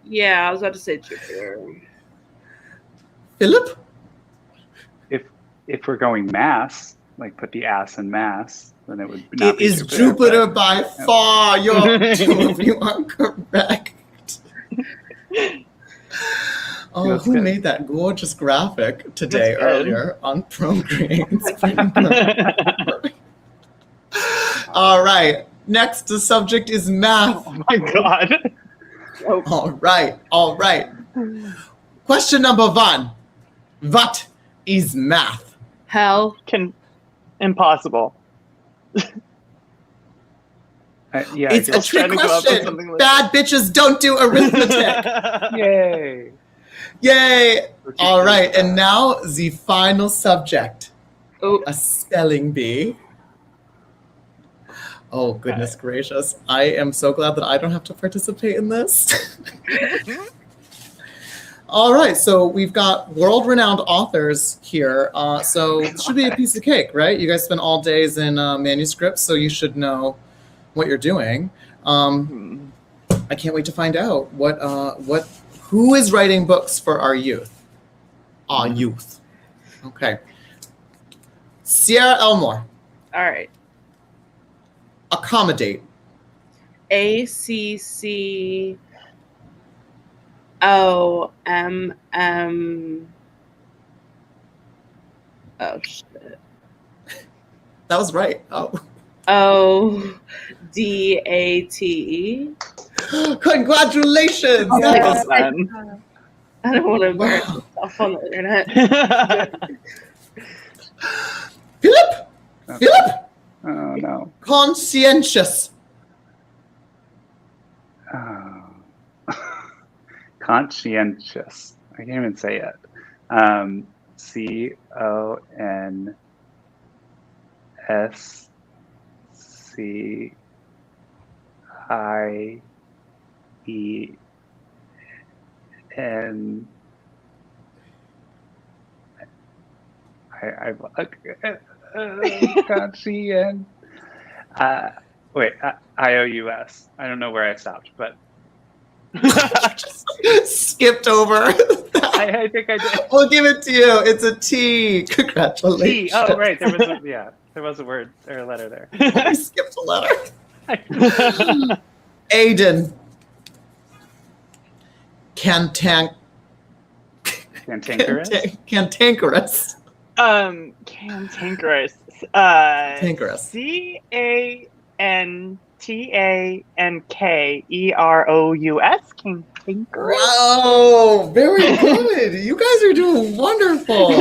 Yeah, I was about to say Jupiter. Philip? If we're going mass, like put the ass in mass, then it would not It be is Jupiter by far. Two of you are correct. Oh, That's who good. made that gorgeous graphic today That's good. earlier on Procreate? All right. Next, the subject is math. Oh my god. All right. Question number 1. What is math? Hell. Impossible. Yeah, It's a just trick trying to go up with question. something like- Bad bitches don't do arithmetic. yay. Yay! What you All think right, and about? now the final subject, Oh, a spelling bee. Oh, goodness gracious. I am so glad that I don't have to participate in this. All right, so we've got world-renowned authors here. So it should be a piece of cake, right? You guys spend all days in manuscripts, so you should know what you're doing. I can't wait to find out who is writing books for our youth. Our youth. Okay. Sierra Elmore. all right. Accommodate. ACCOMM. Oh shit. That was right. Oh. ODATE. Congratulations! Oh, That yeah. was- I don't want to embarrass Wow. myself on the internet. Philip! Okay. Philip! Oh no. Conscientious. Oh. Conscientious. I can't even say it. CONSCIEN. Conscient. Wait, IOUS. I don't know where I stopped, but Just skipped over. I think I did. We'll give it to you. It's a T. T. Congratulations. Oh, right. There was a word or a letter there. We skipped a letter. Aiden. Cantankerous. Cantankerous. Cantankerous. Cantankerous. Cantankerous. CANTANKEROUS. Cantankerous. Wow, very good. You guys are doing wonderful.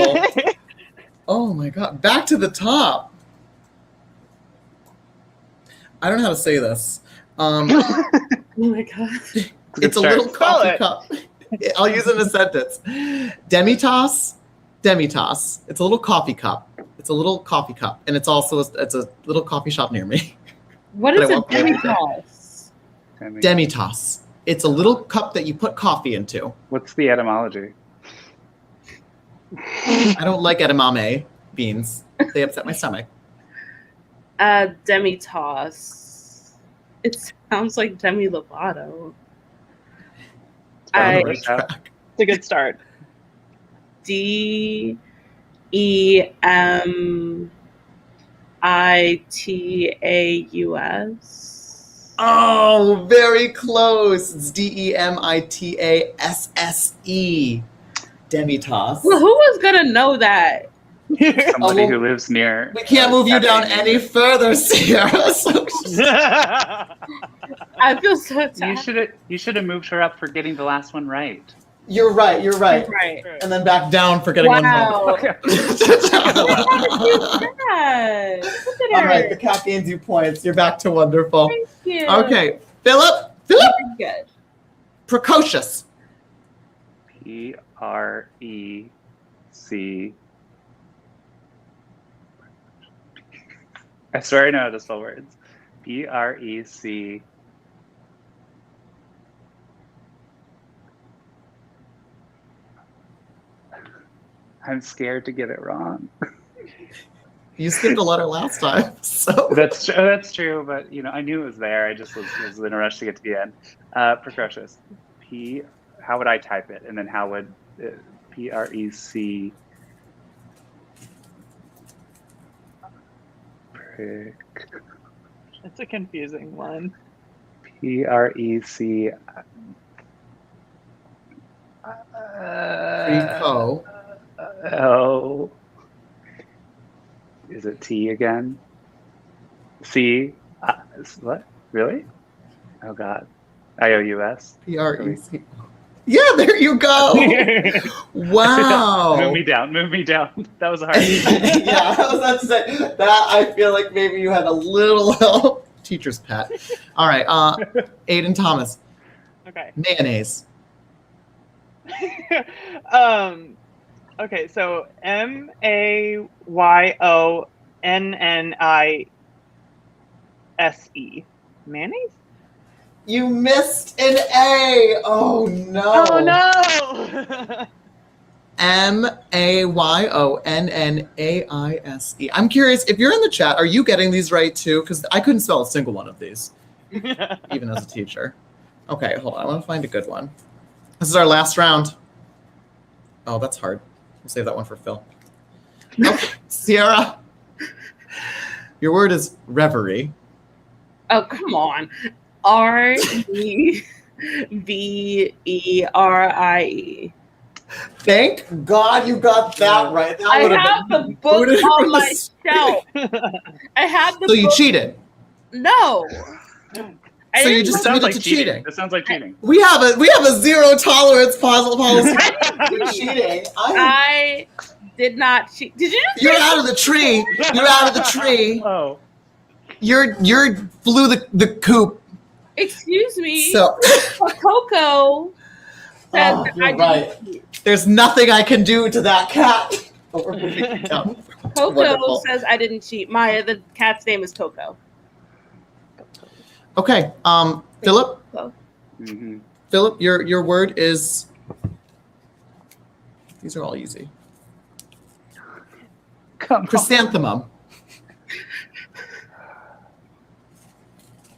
Oh my God. Back to the top. I don't know how to say this. Oh my god. It's a little coffee cup. I'll use it in a sentence. Demitas. Demitas. It's a little coffee cup. It's a little coffee cup. And it's also it's a little coffee shop near me. What But is I a won't play with it. demi-toss? Demitas. It's a little cup that you put coffee into. What's the etymology? I don't like edamame beans. They upset my stomach. Demi-toss. It sounds like Demi Lovato. On the I- right track. It's a good start. DEMITAUS. Oh, very close. It's DEMITASSE. Demitas. Well, who was gonna know that? Somebody well, who lives near. We can't move you down any further, Sierra. So I feel so You tired. should have moved her up for getting the last one right. you're right. You're right. Right. And then back down for getting Wow. one Okay. more. Yes. Look at All her. right, the cat gains you points. You're back to wonderful. Thank you. Okay, Philip. Philip. Very good. Precocious. PREC. I swear I know how to spell words. PREC. I'm scared to get it wrong. You skipped a letter last time, so That's true, but I knew it was there. I just was in a rush to get to the end. Precocious. How would I type it? And then how would PREC? It's a confusing one. PREC. Preco. Oh. Is it T again? C? What? Really? Oh, God. IOUS? PREC. Yeah, there you go. Wow. Move me down. That was hard. Yeah, I was about to say that. I feel like maybe you had a little help. teacher's pet. All right, Aiden Thomas. Okay. Mayonnaise. Okay, so Mayonnise. Mayonnaise? You missed an A. Oh no. Oh no! Mayonnaise. I'm curious if you're in the chat, are you getting these right too? Because I couldn't spell a single one of these, even as a teacher. Okay, hold on. I want to find a good one. This is our last round. Oh, that's hard. We'll save that one for Phil. Okay, Sierra, your word is reverie. Oh, come on. REVERIE. Thank God you got that right. That I would have been the book booted on from my the- shelf. I have the So you book. cheated. No. So you It just sounds admitted like to cheating. cheating. It sounds like cheating. We have a zero tolerance policy for cheating. I did not cheat. Did you just You're say out of the tree. You're out of the tree. Oh. You're flew the coop. excuse me? So Coco said Oh, that you're I didn't right. cheat. there's nothing I can do to that cat. Oh, we're moving it down. Coco Wonderful. says I didn't cheat. Maya, the cat's name is Coco. Okay. Philip. Mm-hmm. Philip, your word is. These are all easy. Come on. Chrysanthemum.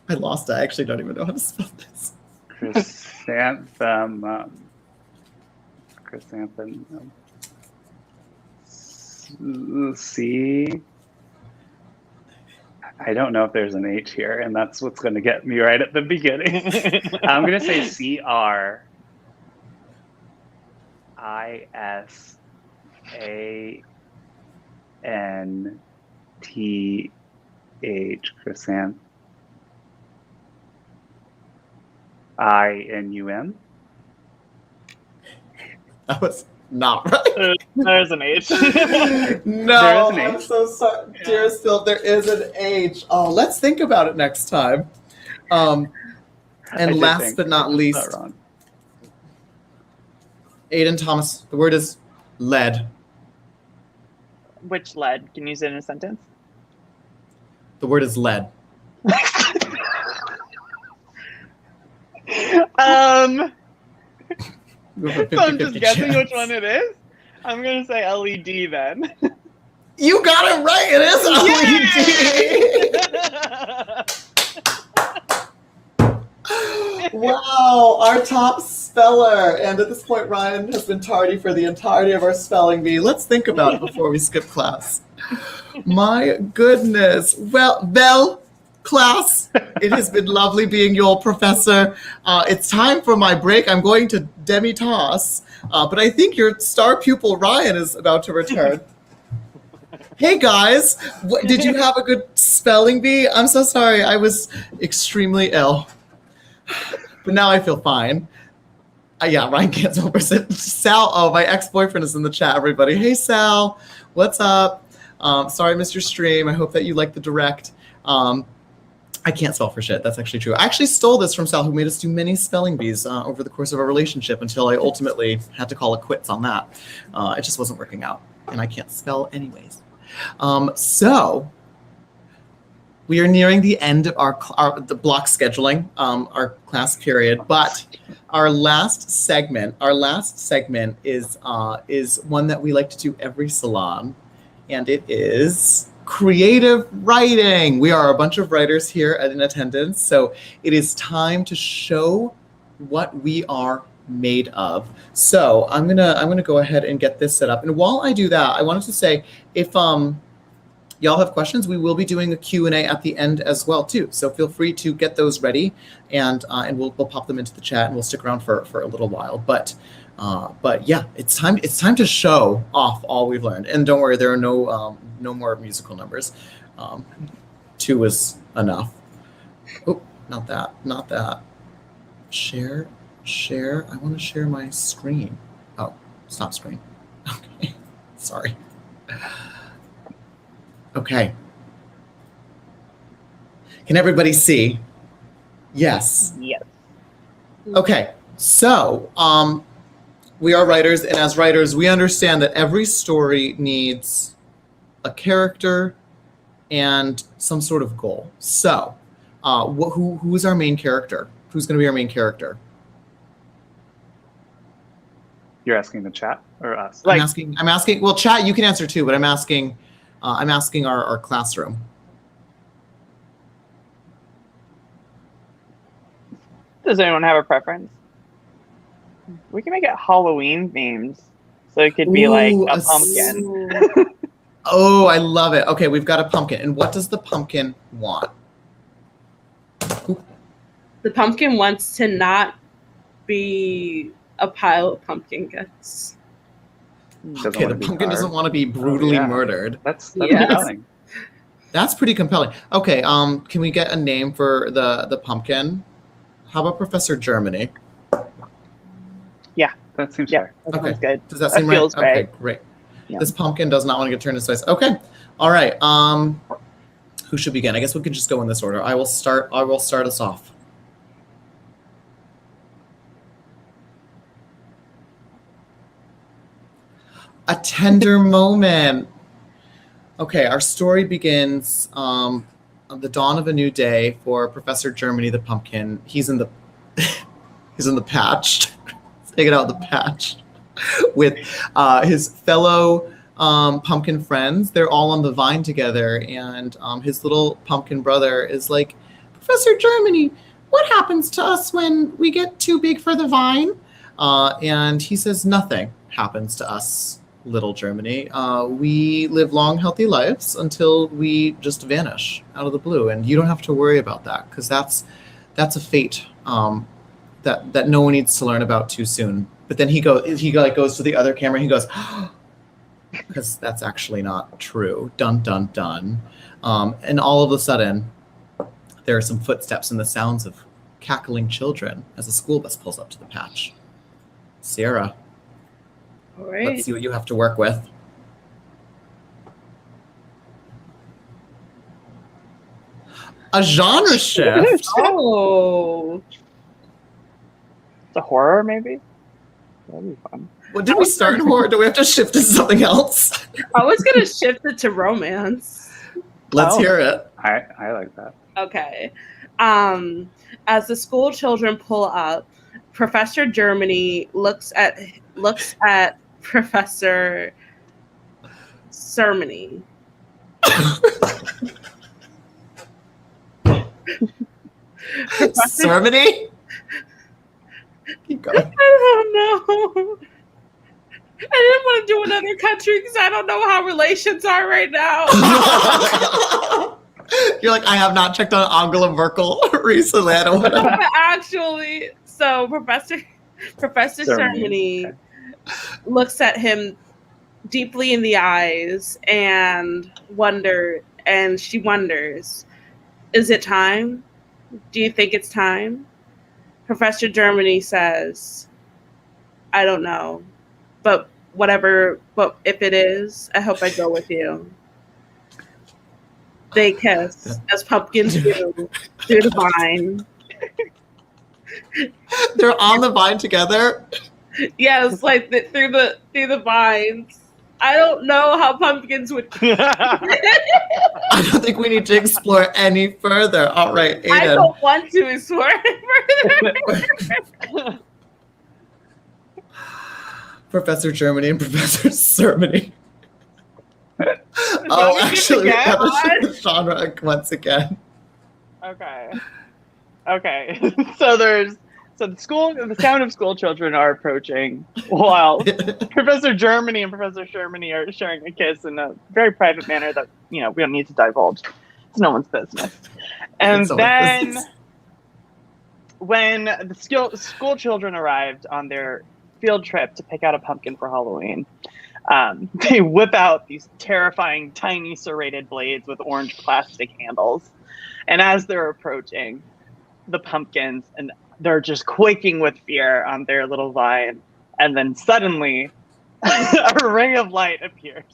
I lost. I actually don't even know how to spell this. Chrysanthemum. C. I don't know if there's an H here, and that's what's going to get me right at the beginning. I'm going to say CRISANTH. Chrysanthemum. INUM. That was not right. There's an H. No, There is an I'm H. so sorry. Dearest Phil, there is an H. Oh, let's think about it next time. And last but not least, Aiden Thomas, the word is lead. Which lead? Can you use it in a sentence? The word is lead. You have a So I'm 50-50 just guessing chance. which one it is. I'm gonna say LED then. You got it right. It is LED. Wow, our top speller. And at this point, Ryan has been tardy for the entirety of our spelling bee. Let's think about it before we skip class. My goodness. Well, class, it has been lovely being your professor. It's time for my break. I'm going to demi-toss, but I think your star pupil, Ryan, is about to return. Hey guys, did you have a good spelling bee? I'm so sorry, I was extremely ill. But now I feel fine. Yeah, Ryan can't spell person. Sal, oh, my ex-boyfriend is in the chat, everybody. Hey Sal, what's up? Sorry I missed your stream. I hope that you liked the direct. I can't spell for shit. That's actually true. I actually stole this from Sal, who made us do many spelling bees over the course of our relationship until I ultimately had to call it quits on that. It just wasn't working out, and I can't spell anyways. So we are nearing the end of the block scheduling, our class period, but our last segment is one that we like to do every salon, and it is creative writing. We are a bunch of writers here in attendance, so it is time to show what we are made of. So I'm gonna go ahead and get this set up. And while I do that, I wanted to say, if y'all have questions, we will be doing a Q&A at the end as well too. So feel free to get those ready, and we'll pop them into the chat, and we'll stick around for a little while. But yeah, it's time to show off all we've learned. And don't worry, there are no more musical numbers. 2 is enough. Oh, not that. Share. I want to share my screen. Oh, stop screen. Okay, sorry. Okay. Can everybody see? Yes. Yes. Okay, so we are writers, and as writers, we understand that every story needs a character and some sort of goal. So, who is our main character? Who's going to be our main character? You're asking the chat or us? I'm asking. Well, chat, you can answer too, but I'm asking our classroom. Does anyone have a preference? We can make it Halloween themed, so it could be like a pumpkin. Oh, I love it. Okay, we've got a pumpkin. And what does the pumpkin want? The pumpkin wants to not be a pile of pumpkin guts. Okay, the pumpkin doesn't want to be brutally murdered. That's compelling. That's pretty compelling. Okay, can we get a name for the pumpkin? How about Professor Germany? Yeah, that seems fair. That okay, sounds good. Does that seem right? Feels Okay, right. great. Yeah. This pumpkin does not want to get turned into ice. Okay, all right. Who should begin? I guess we could just go in this order. I will start us off. A tender moment. Okay, our story begins on the dawn of a new day for Professor Germany the pumpkin. He's in the patch. Take it out of the patch with his fellow pumpkin friends. They're all on the vine together, and his little pumpkin brother is like, Professor Germany, what happens to us when we get too big for the vine? And he says, nothing happens to us, little Germany. We live long, healthy lives until we just vanish out of the blue, and you don't have to worry about that, because that's a fate that no one needs to learn about too soon. But then he goes to the other camera. And he goes, because that's actually not true. Dun dun dun. And all of a sudden, there are some footsteps and the sounds of cackling children as a school bus pulls up to the patch. Sierra, All right. let's see what you have to work with. A genre shift. Oh. It's a horror, maybe? That'd be fun. What did we start in horror? Do we have to shift to something else? I was going to shift it to romance. Let's hear it. I like that. Okay. As the school children pull up, Professor Germany looks at Professor Sermony. Sermony? Keep going. I don't know. I didn't want to do another country because I don't know how relations are right now. You're like, I have not checked on Angela Merkel recently. I don't want to. Actually, so Professor Sermony looks at him deeply in the eyes and she wonders, is it time? Do you think it's time? Professor Germany says, I don't know, but if it is, I hope I go with you. They kiss as pumpkins do through the vine. They're on the vine together? Yes, like through the vines. I don't know how pumpkins would. I don't think we need to explore any further. All right, Aiden. I don't want to explore any further. Professor Germany and Professor Sermony. Oh, actually, we have to shift the genre once again. Okay. So the sound of school children are approaching while Professor Germany and Professor Shermany are sharing a kiss in a very private manner that, we don't need to divulge. It's no one's business. And then when the school children arrived on their field trip to pick out a pumpkin for Halloween, they whip out these terrifying tiny serrated blades with orange plastic handles. And as they're approaching the pumpkins, and they're just quaking with fear on their little vine, and then suddenly a ray of light appears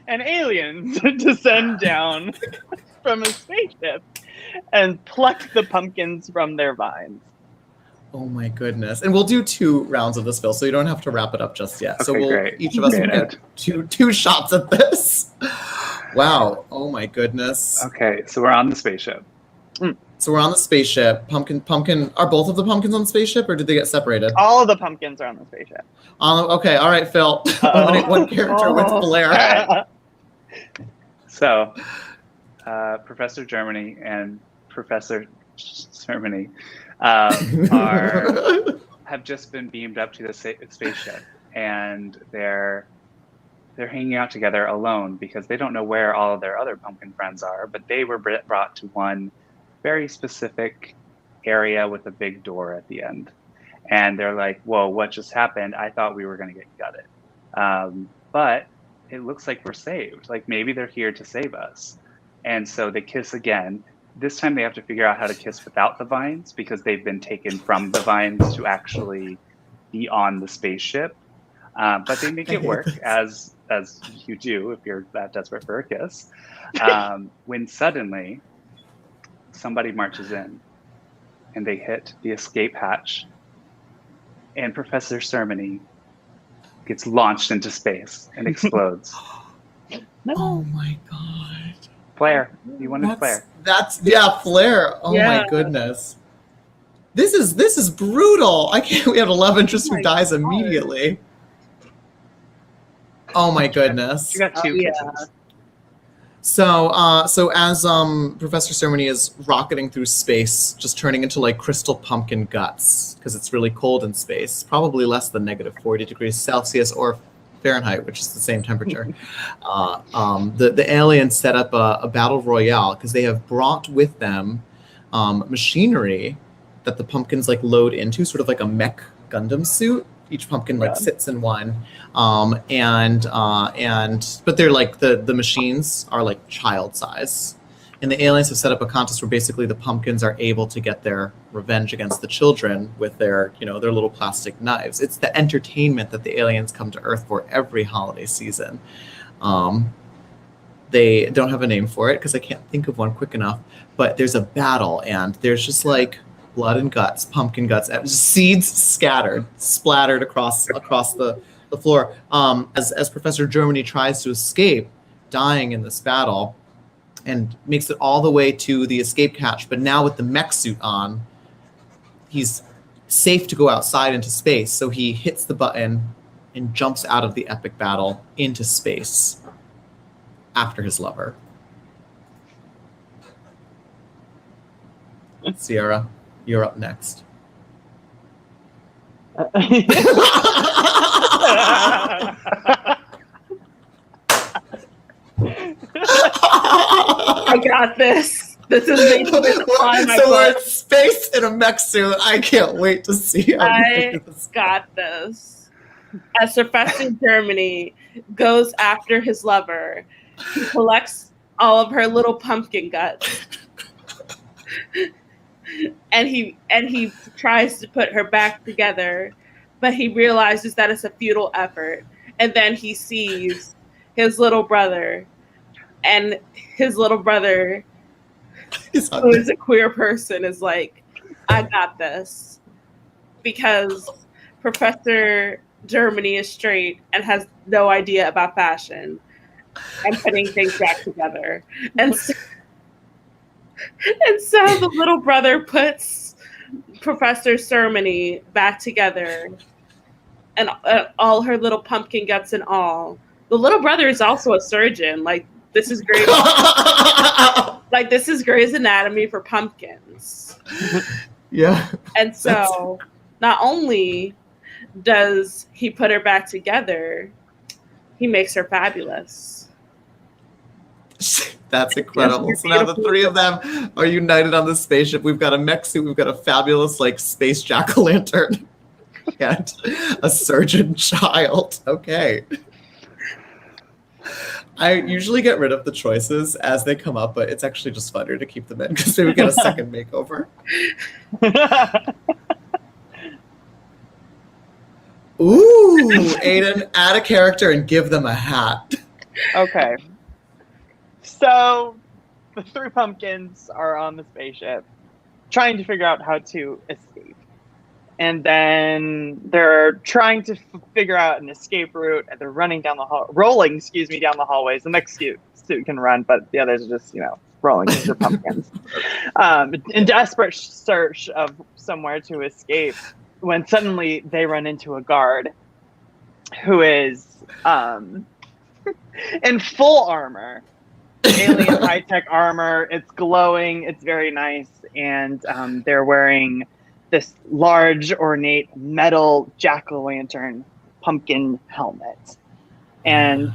and aliens descend down from a spaceship and pluck the pumpkins from their vines. Oh my goodness. And we'll do 2 rounds of this, Phil, so you don't have to wrap it up just yet. So Okay, we'll great. each of us will Great. get two shots at this. Wow. Oh my goodness. Okay, so we're on the spaceship. So we're on the spaceship. Pumpkin. Are both of the pumpkins on the spaceship, or did they get separated? All of the pumpkins are on the spaceship. Okay. All right, Phil. Eliminate one character with Blair. So, Professor Germany and Professor Germany have just been beamed up to the spaceship, and they're hanging out together alone because they don't know where all of their other pumpkin friends are, but they were brought to one very specific area with a big door at the end. And they're like, whoa, what just happened? I thought we were going to get gutted. But it looks like we're saved. Like maybe they're here to save us. And so they kiss again. This time they have to figure out how to kiss without the vines because they've been taken from the vines to actually be on the spaceship. But they make it work as you do if you're that desperate for a kiss. When suddenly somebody marches in and they hit the escape hatch, and Professor Sermony gets launched into space and explodes. Oh my god. Flare. You wanted flare. Flare. Oh my goodness. This is brutal. We have a love interest who dies immediately. Oh my goodness. You got 2 kisses. So as Professor Sermony is rocketing through space, just turning into like crystal pumpkin guts, because it's really cold in space, probably less than -40 degrees Celsius or Fahrenheit, which is the same temperature. The aliens set up a battle royale because they have brought with them machinery that the pumpkins like load into, sort of like a mech Gundam suit. Each pumpkin like sits in one, but they're like the machines are like child size, and the aliens have set up a contest where basically the pumpkins are able to get their revenge against the children with their their little plastic knives. It's the entertainment that the aliens come to Earth for every holiday season. They don't have a name for it because I can't think of one quick enough. But there's a battle, and there's just like blood and guts, pumpkin guts, seeds splattered across the floor. As Professor Germany tries to escape, dying in this battle, and makes it all the way to the escape hatch. But now with the mech suit on, he's safe to go outside into space. So he hits the button and jumps out of the epic battle into space after his lover. Sierra, you're up next. I got this. This is basically so we're in space in a mech suit. I can't wait to see how you do this. Got this. As Professor Germany goes after his lover, he collects all of her little pumpkin guts. And he tries to put her back together, but he realizes that it's a futile effort. And then he sees his little brother, and his little brother, who is a queer person, is like, I got this. Because Professor Germany is straight and has no idea about fashion and putting things back together. And so the little brother puts Professor Sermony back together, and all her little pumpkin guts and all. The little brother is also a surgeon. Like, this is great. Like, this is Grey's Anatomy for pumpkins. Yeah. And so not only does he put her back together, he makes her fabulous. That's incredible. So now the 3 of them are united on the spaceship. We've got a mech suit, we've got a fabulous like space jack-o'-lantern, and a surgeon child. Okay. I usually get rid of the choices as they come up, but it's actually just funner to keep them in because maybe we get a second makeover. Ooh, Aiden, add a character and give them a hat. Okay. So the 3 pumpkins are on the spaceship trying to figure out how to escape. And then they're trying to figure out an escape route, and they're rolling, down the hallways. The next suit can run, but the others are just, rolling because they're pumpkins. In desperate search of somewhere to escape, when suddenly they run into a guard who is in full armor, alien high-tech armor. It's glowing. It's very nice, and they're wearing this large, ornate metal jack-o'-lantern pumpkin helmet. And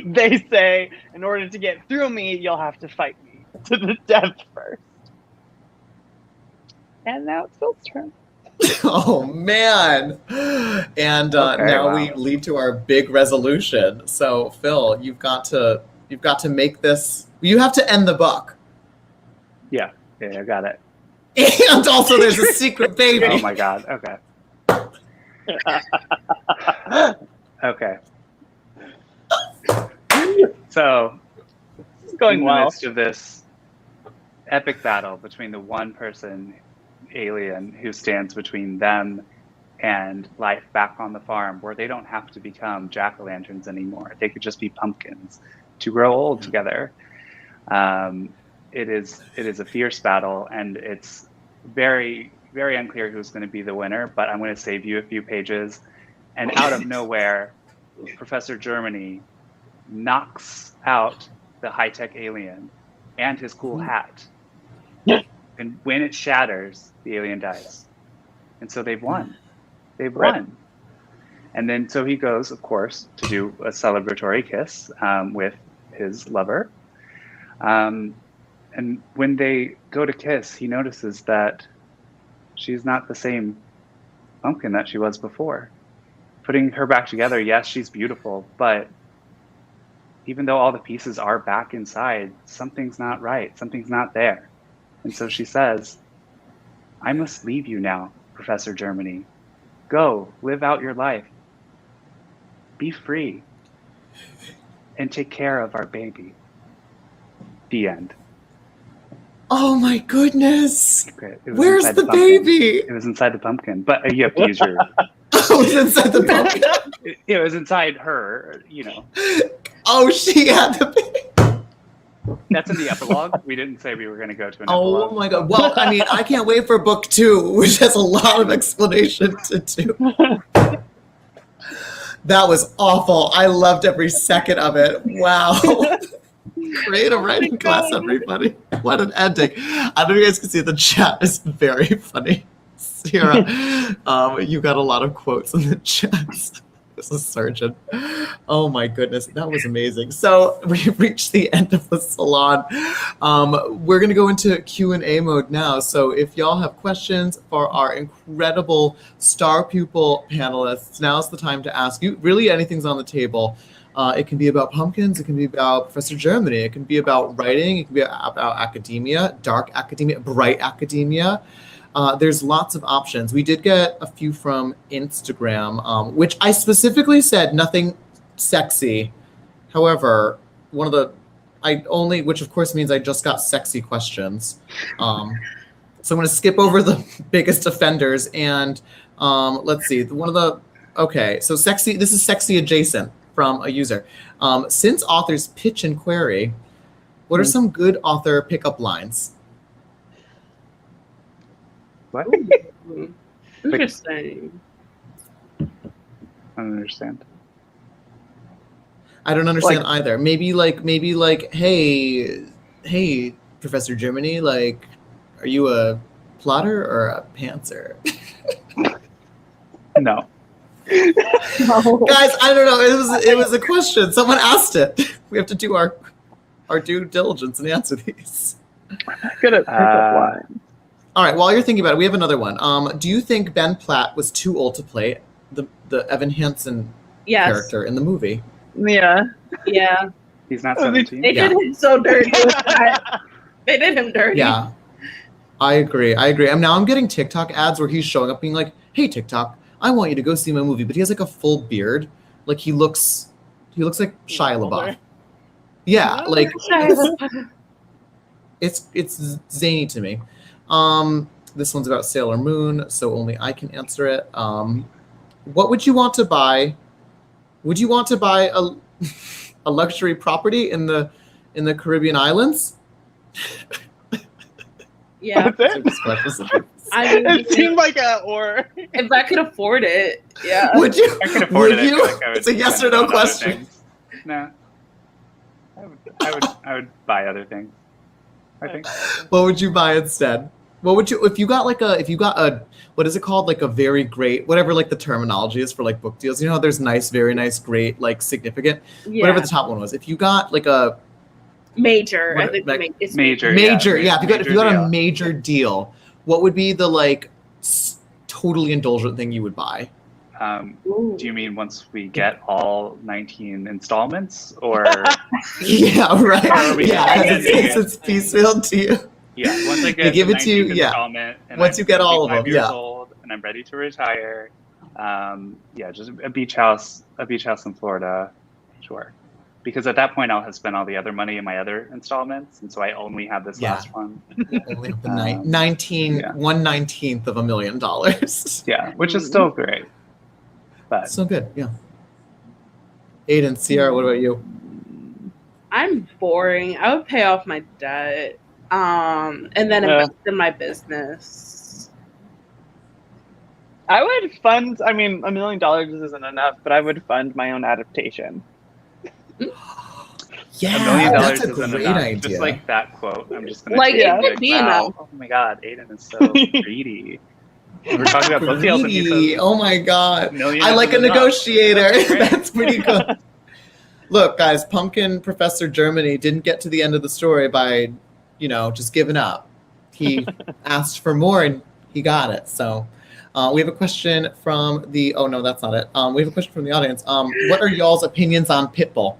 they say, in order to get through me, you'll have to fight me to the death first. And now it's Phil's turn. Oh, man. And now we lead to our big resolution. So, Phil, you've got to make this. You have to end the book. Yeah, I got it. And also there's a secret baby. Oh my God. Okay. Okay. So, it's going in well. the midst of this epic battle between the one person alien who stands between them and life back on the farm, where they don't have to become jack-o'-lanterns anymore. They could just be pumpkins to grow old together. It is a fierce battle, and it's very, very unclear who's going to be the winner, but I'm going to save you a few pages. And out of nowhere, Professor Germany knocks out the high-tech alien and his cool hat. And when it shatters, the alien dies. And so they've won. They've won. And then so he goes, of course, to do a celebratory kiss with his lover. And when they go to kiss, he notices that she's not the same pumpkin that she was before. Putting her back together, yes, she's beautiful, but even though all the pieces are back inside, something's not right. Something's not there. And so she says, I must leave you now, Professor Germany. Go, live out your life. Be free. And take care of our baby. The end. Oh my goodness. Okay. Where's the baby? It was inside the pumpkin, but you have to use your... Oh, it was inside the pumpkin? It was inside her, Oh, she had the baby. That's in the epilogue. We didn't say we were going to go to an epilogue. Oh my God. Well, I mean, I can't wait for book 2, which has a lot of explanation to do. That was awful. I loved every second of it. Wow. Creative writing class, everybody. What an ending. I don't know if you guys can see the chat is very funny. Sierra, you got a lot of quotes in the chat. This is surgeon. Oh my goodness, that was amazing. So we've reached the end of the salon. We're gonna go into Q&A mode now. So if y'all have questions for our incredible star pupil panelists, now's the time to ask. You really, anything's on the table. It can be about pumpkins. It can be about Professor Germany. It can be about writing. It can be about academia, dark academia, bright academia. There's lots of options. We did get a few from Instagram, which I specifically said nothing sexy. However, which of course means I just got sexy questions. So I'm going to skip over the biggest offenders and let's see. Okay, so sexy. This is sexy adjacent from a user. Since authors pitch and query, what are some good author pickup lines? What? Interesting. I don't understand. I don't understand either. Maybe like, hey, Professor Germany, like, are you a plotter or a pantser? No. Guys, I don't know. It was a question. Someone asked it. We have to do our due diligence and answer these. Good at pickup line. All right, while you're thinking about it, we have another one. Do you think Ben Platt was too old to play the Evan Hansen character in the movie? Yeah. Yeah. He's not 17. They did him so dirty. They did him dirty. Yeah. I agree. I'm getting TikTok ads where he's showing up being like, hey, TikTok, I want you to go see my movie. But he has like a full beard. Like he looks like Shia LaBeouf. Yeah, like Sure. it's zany to me. This one's about Sailor Moon, so only I can answer it. What would you want to buy? Would you want to buy a luxury property in the Caribbean islands? Yeah. That's it. I mean, It seemed like a or. if I could afford it, yeah. Would you? I could afford Would it. I you? feel like I would It's a yes spend or it no on other question. things. No. I would buy other things. I think. What would you buy instead? What would you if you got a what is it called, like a very great, whatever like the terminology is for like book deals? You know, there's nice, very nice, great, like significant, Yeah. whatever the top one was. If you got like a Major. I What- think like, it's Major. major, yeah, if you got deal. a major deal, what would be the like totally indulgent thing you would buy? Ooh. Do you mean once we get all 19 installments, or Yeah, Or right. we Yeah, can because get it's piecemeal to you. yeah, once I They get give the it to you, 19th yeah. installment, and Once I'm you get all of 55 them, years yeah. old, and I'm ready to retire, yeah, just a beach house in Florida, sure. Because at that point, I'll have spent all the other money in my other installments, and so I only have this Yeah. last one. Only the Um, 19, yeah. 1/19 of $1 million. Yeah, which is still great. But So good, yeah. Aiden, Sierra, what about you? I'm boring. I would pay off my debt, and then invest in my business. I would fund. I mean, $1 million isn't enough, but I would fund my own adaptation. Yeah, $1 million that's a isn't great enough. idea. Just like that quote, I'm just gonna Like, take it and could be be like, wow, enough. oh my god, Aiden is so greedy. We're talking about book deals and he Greedy. says Oh my god. millions I like a is enough. negotiator. That's great. That's pretty good. Look, guys, Pumpkin Professor Germany didn't get to the end of the story by, just giving up. He asked for more and he got it. So we have a question from the, oh no, that's not it. We have a question from the audience. What are y'all's opinions on Pitbull?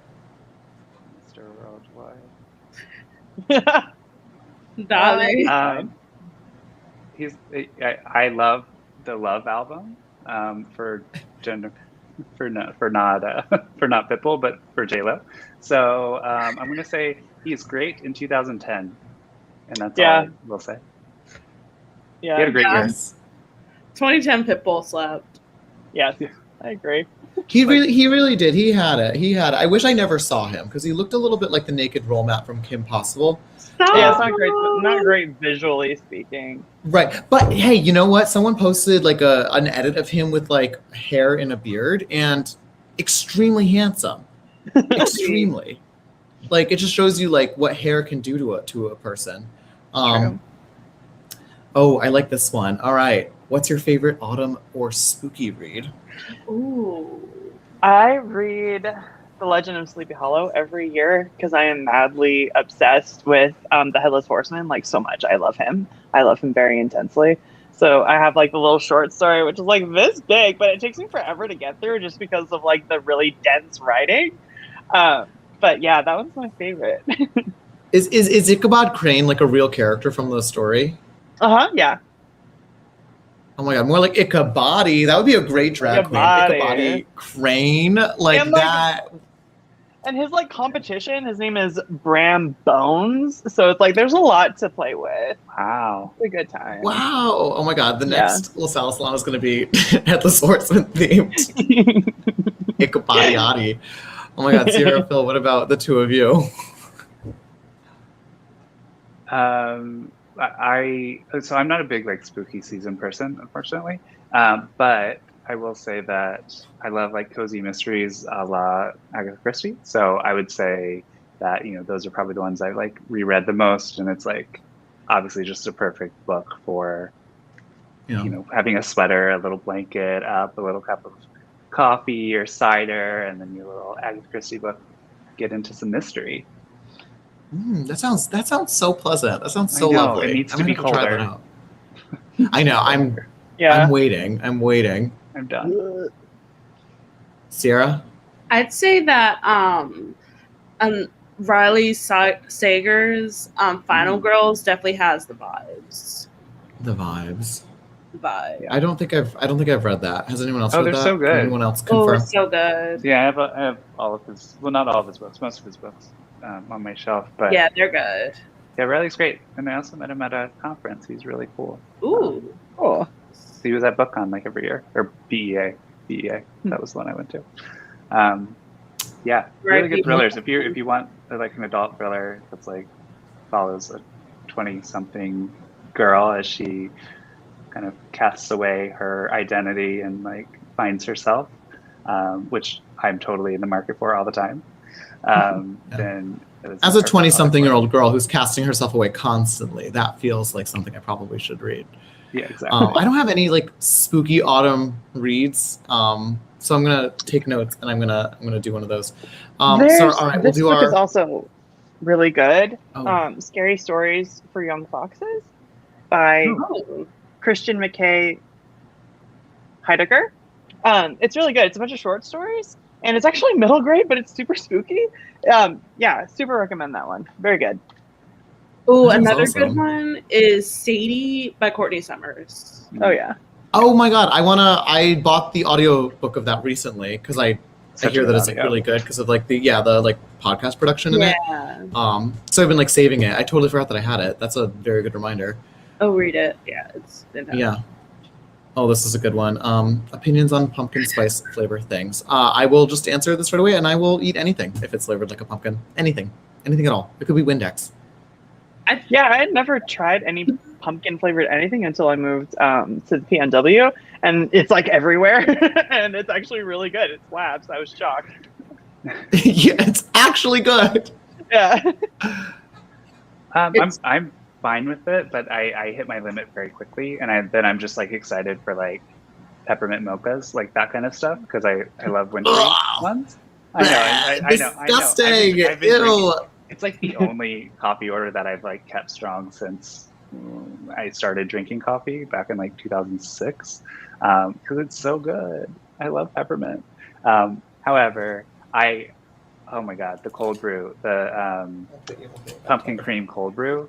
Mr. Worldwide. Darling. I love the Love album for not Pitbull, but for J-Lo. So I'm gonna say he's great in 2010, and that's all I will say. He had a great year. Yes. 2010 Pitbull slapped. Yes, I agree. He really did. He had it. I wish I never saw him because he looked a little bit like the naked roll mat from Kim Possible. Yeah, it's not great visually speaking. Right. But hey, you know what? Someone posted like an edit of him with like hair and a beard and extremely handsome. Extremely. Like it just shows you like what hair can do to a person. True. Oh, I like this one. All right. What's your favorite autumn or spooky read? Ooh. I read The Legend of Sleepy Hollow every year because I am madly obsessed with the Headless Horseman, like so much. I love him. I love him very intensely. So I have like the little short story, which is like this big, but it takes me forever to get through just because of like the really dense writing. But yeah, that one's my favorite. Is Ichabod Crane like a real character from the story? Yeah. Oh my god, more like Ichabod. That would be a great drag queen. Ichabod Crane, like And, like, that. And his like competition, his name is Bram Bones. So it's like there's a lot to play with. Wow. It's a good time. Wow. Oh my god, the next La Sala Salon is going to be Headless Horseman themed. Ichabod. Oh my god, Sierra, Phil, what about the two of you? So I'm not a big like spooky season person, unfortunately. But I will say that I love like cozy mysteries a la Agatha Christie. So I would say that, those are probably the ones I like reread the most. And it's like obviously just a perfect book for, having a sweater, a little blanket up, a little cup of coffee or cider, and then your little Agatha Christie book, get into some mystery. That sounds so pleasant. That sounds so I know, lovely. it needs I'm to be gonna have try that colder. out. I know. I'm waiting. I'm done. Sierra? I'd say that Riley Sager's Final Girls definitely has the vibes. The vibes. Vibe. I don't think I've read that. Has anyone else read they're that? so good. Can anyone else Oh, confirm? it's so good. Yeah, I have all of his. Well, not all of his books. Most of his books. on my shelf. But Yeah, they're good. yeah, Riley's great. And I also met him at a conference. He's really cool. Ooh. Cool. He was at BookCon like every year, or BEA. That was the one I went to. Yeah, really good thrillers. If you want like an adult thriller that's like follows a 20-something girl as she kind of casts away her identity and like finds herself, which I'm totally in the market for all the time. Then as a 20-something-year-old girl who's casting herself away constantly, that feels like something I probably should read. Yeah, exactly. I don't have any like spooky autumn reads, so I'm gonna take notes and I'm gonna do one of those. So all right, we'll this do book our. is also really good. Oh. Scary Stories for Young Foxes by Christian McKay Heidegger. It's really good. It's a bunch of short stories, and it's actually middle grade, but it's super spooky. Yeah, super recommend that one. Very good. Oh, another good one is Sadie by Courtney Summers. Oh yeah. Oh my god, I bought the audio book of that recently because I hear that it's like really good because of like the like podcast production in it. So I've been like saving it. I totally forgot that I had it. That's a very good reminder. Oh, read it. Yeah, it's fantastic. Yeah. Oh, this is a good one. Opinions on pumpkin spice flavor things. I will just answer this right away, and I will eat anything if it's flavored like a pumpkin. Anything at all. It could be Windex. I had never tried any pumpkin flavored anything until I moved to the PNW, and it's like everywhere, and it's actually really good. It slaps. I was shocked. Yeah, it's actually good. Yeah. I'm fine with it, but I hit my limit very quickly, and then I'm just like excited for like peppermint mochas, like that kind of stuff, because I love wintry ones. I know. Disgusting. Ew. It's like the only coffee order that I've like kept strong since I started drinking coffee back in like 2006, because it's so good. I love peppermint. However, oh my god, the cold brew, the pumpkin cream cold brew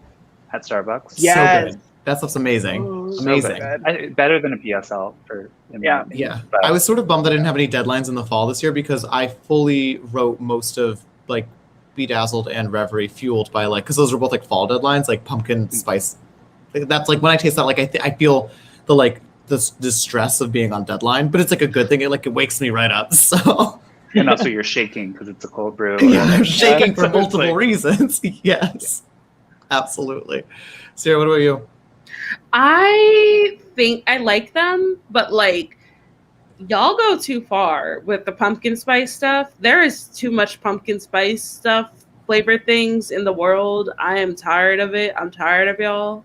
at Starbucks. Yes. So good. That stuff's amazing. Ooh, amazing. So better than a PSL for yeah. I was sort of bummed I didn't have any deadlines in the fall this year because I fully wrote most of like Bedazzled and Reverie fueled by like, because those were both like fall deadlines, like pumpkin spice. That's like when I taste that, like I feel the stress of being on deadline, but it's like a good thing. It wakes me right up. So. And also you're shaking because it's a cold brew. Yeah, I'm shaking for multiple reasons. Yes, absolutely. Sierra, what about you? I think I like them, but like y'all go too far with the pumpkin spice stuff. There is too much pumpkin spice stuff, flavor things in the world. I am tired of it. I'm tired of y'all.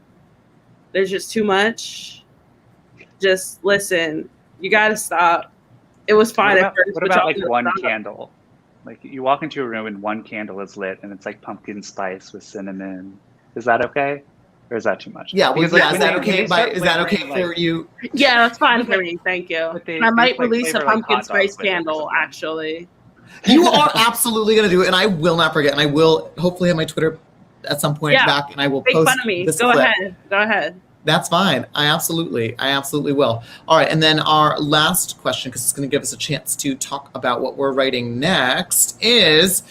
There's just too much. Just listen. You gotta stop. It was fine at first. What about like one candle? Like you walk into a room and one candle is lit and it's like pumpkin spice with cinnamon. Is that okay? Or is that too much? Yeah, well, is that okay? Is that okay for you? Yeah, that's fine for me. Thank you. I might release a pumpkin spice candle, actually. You are absolutely going to do it, and I will not forget. And I will hopefully have my Twitter at some point back, and I will post fun of me. this Go clip. ahead. Go ahead. That's fine. I absolutely will. All right, and then our last question, because it's going to give us a chance to talk about what we're writing next, is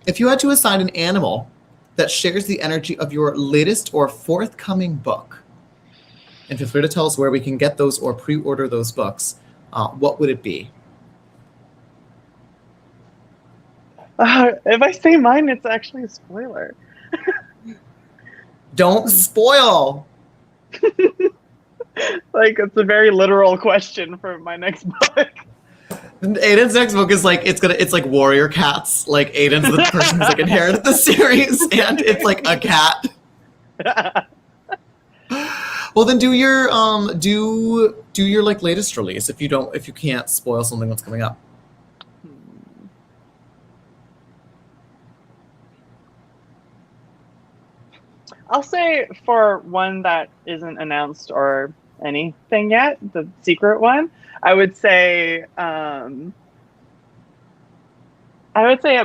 if you had to assign an animal that shares the energy of your latest or forthcoming book, and feel free to tell us where we can get those or pre-order those books, what would it be? If I say mine, it's actually a spoiler. Don't spoil. Like, it's a very literal question for my next book. Aiden's next book is like it's like Warrior Cats. Like Aiden's the person who's like inherited the series, and it's like a cat. Well, then do your like latest release if you can't spoil something that's coming up. I'll say for one that isn't announced or anything yet, the secret one, I would say a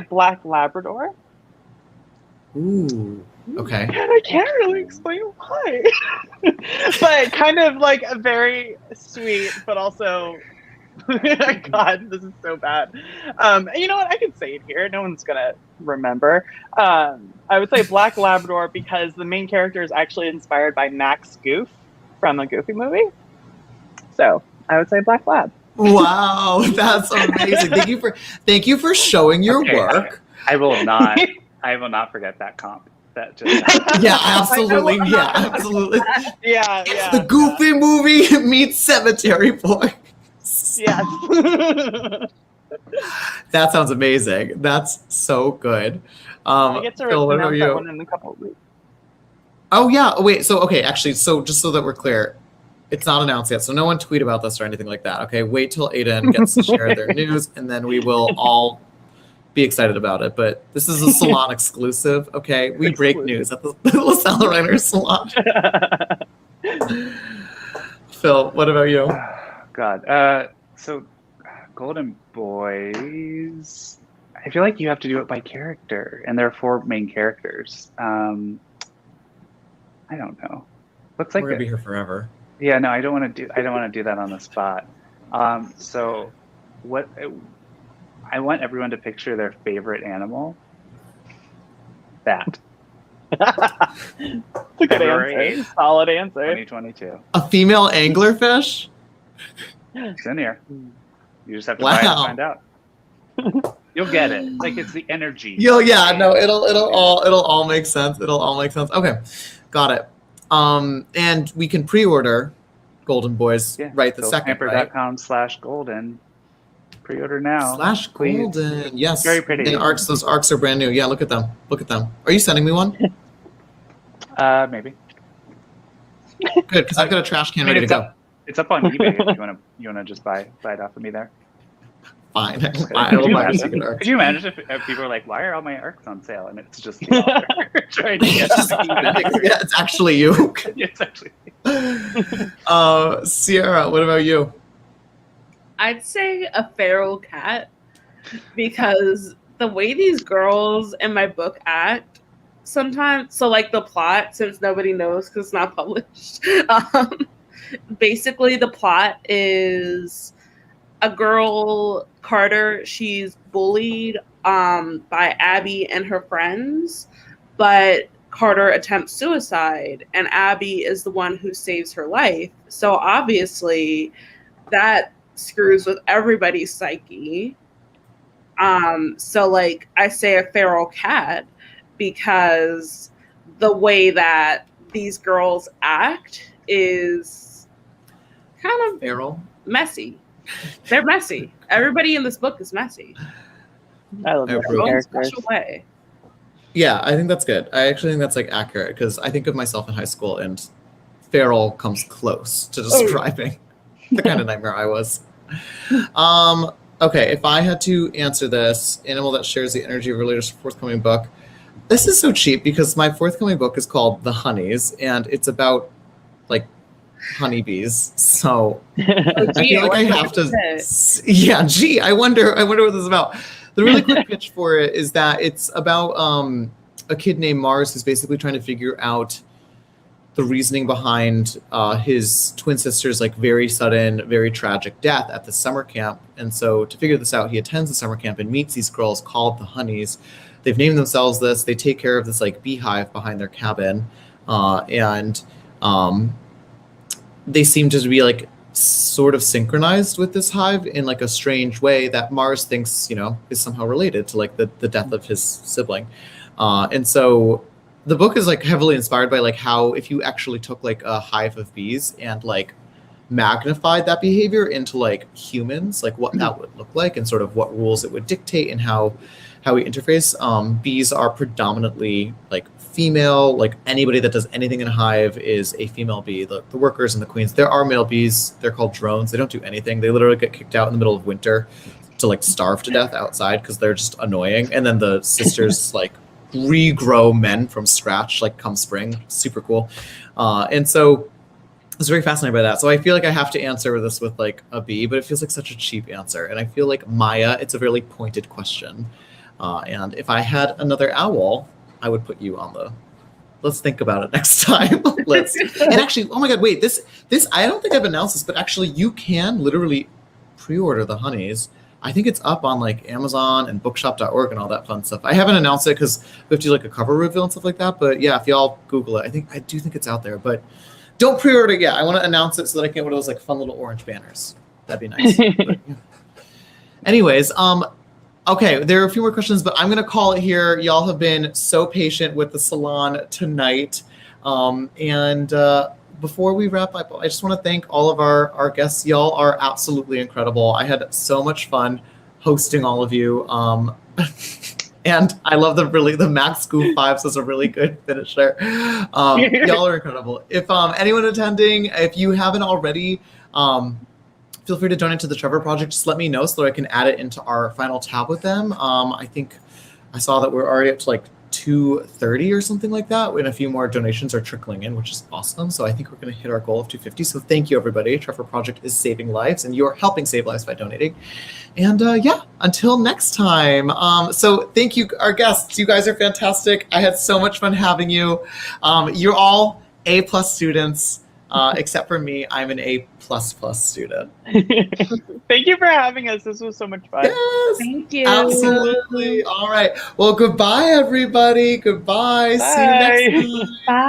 black Labrador. Ooh. Okay. And I can't really explain why. But kind of like a very sweet, but also God, this is so bad. And you know what? I could say it here. No one's gonna remember. I would say Black Labrador because the main character is actually inspired by Max Goof from a Goofy movie. So I would say Black Lab. Wow, that's amazing. Thank you for showing your work. I will not forget that comp. That just Yeah, absolutely. Yeah, absolutely. Yeah. The Goofy movie meets Cemetery Boy. Yes. That sounds amazing. That's so good. I get to Phil, what about announce that you? one in a couple of weeks. Oh yeah. Wait. So okay. Actually, so just so that we're clear, it's not announced yet. So no one tweet about this or anything like that. Okay. Wait till Aiden gets to share their news, and then we will all be excited about it. But this is a salon exclusive. Okay. We break news at the La Sala Writers Salon. Phil, what about you? God. So Golden Boys, I feel like you have to do it by character, and there are 4 main characters. I don't know. Looks like We're gonna be here forever. Yeah, no, I don't want to do that on the spot. So what I want everyone to picture their favorite animal. Bat. That's a good February answer. Solid answer. 2022. A female anglerfish? It's in here. You just have to Wow. buy it and find out. You'll get it. Like it's the energy. Yeah, no, it'll all make sense. It'll all make sense. Okay. Got it. And we can pre-order Golden Boys right the second, right? philstamper.com/golden. Pre-order now. /golden. Please. Yes. Very pretty. And those arcs are brand new. Yeah, look at them. Look at them. Are you sending me one? Maybe. Good, because I've got a trash can ready to go. It's up on eBay if you wanna just buy it off of me there. Fine. Could you imagine if people are like, why are all my arcs on sale? And it's just the author trying to get Yeah, it's actually you. It's actually Sierra, what about you? I'd say a feral cat because the way these girls in my book act sometimes, so like the plot, since nobody knows because it's not published, basically the plot is a girl, Carter, she's bullied by Abby and her friends, but Carter attempts suicide and Abby is the one who saves her life. So obviously that screws with everybody's psyche. So like I say a feral cat because the way that these girls act is kind of Feral. Messy. They're messy. Everybody in this book is messy. I love I that approve. In a characters. special way. Yeah, I think that's good. I actually think that's like accurate because I think of myself in high school and feral comes close to describing the kind of nightmare I was. Okay, if I had to answer this, animal that shares the energy of a reader's forthcoming book. This is so cheap because my forthcoming book is called The Honeys and it's about like honeybees. So I feel like I have to. Yeah, gee, I wonder what this is about. The really quick pitch for it is that it's about a kid named Mars who's basically trying to figure out the reasoning behind his twin sister's like very sudden, very tragic death at the summer camp. And so to figure this out, he attends the summer camp and meets these girls called the Honeys. They've named themselves this. They take care of this like beehive behind their cabin, and they seem to be like sort of synchronized with this hive in like a strange way that Mars thinks, is somehow related to like the death of his sibling. And so the book is like heavily inspired by like how if you actually took like a hive of bees and like magnified that behavior into like humans, like what that would look like and sort of what rules it would dictate and how we interface. Bees are predominantly like female, like anybody that does anything in a hive is a female bee. The workers and the queens, there are male bees. They're called drones. They don't do anything. They literally get kicked out in the middle of winter to like starve to death outside because they're just annoying. And then the sisters like regrow men from scratch, like come spring. Super cool. And so I was very fascinated by that. So I feel like I have to answer this with like a bee, but it feels like such a cheap answer. And I feel like Maya, it's a really pointed question. And if I had another owl, I would put you on the. Let's think about it next time. And actually, oh my God, wait, this I don't think I've announced this, but actually you can literally pre-order the honeys, I think it's up on like Amazon and bookshop.org and all that fun stuff. I haven't announced it because we have to do like a cover reveal and stuff like that. But yeah, if y'all Google it, I do think it's out there. But don't pre-order it yet. I want to announce it so that I can get one of those like fun little orange banners. That'd be nice. But, yeah. Anyways, okay, there are a few more questions, but I'm gonna call it here. Y'all have been so patient with the salon tonight. Before we wrap up, I just want to thank all of our guests. Y'all are absolutely incredible. I had so much fun hosting all of you. And I love the Max Scoop 5s is a really good finisher. Y'all are incredible. If anyone attending, if you haven't already, feel free to donate to the Trevor Project. Just let me know so that I can add it into our final tab with them. I think I saw that we're already up to like 230 or something like that, and a few more donations are trickling in, which is awesome. So I think we're going to hit our goal of 250. So thank you, everybody. Trevor Project is saving lives, and you're helping save lives by donating. And yeah, until next time. So thank you, our guests. You guys are fantastic. I had so much fun having you. You're all A+ students, except for me. I'm an A++ student. Thank you for having us. This was so much fun. Yes, Thank you. absolutely. All right. Well, goodbye, everybody. Goodbye. Bye. See you next time. Bye.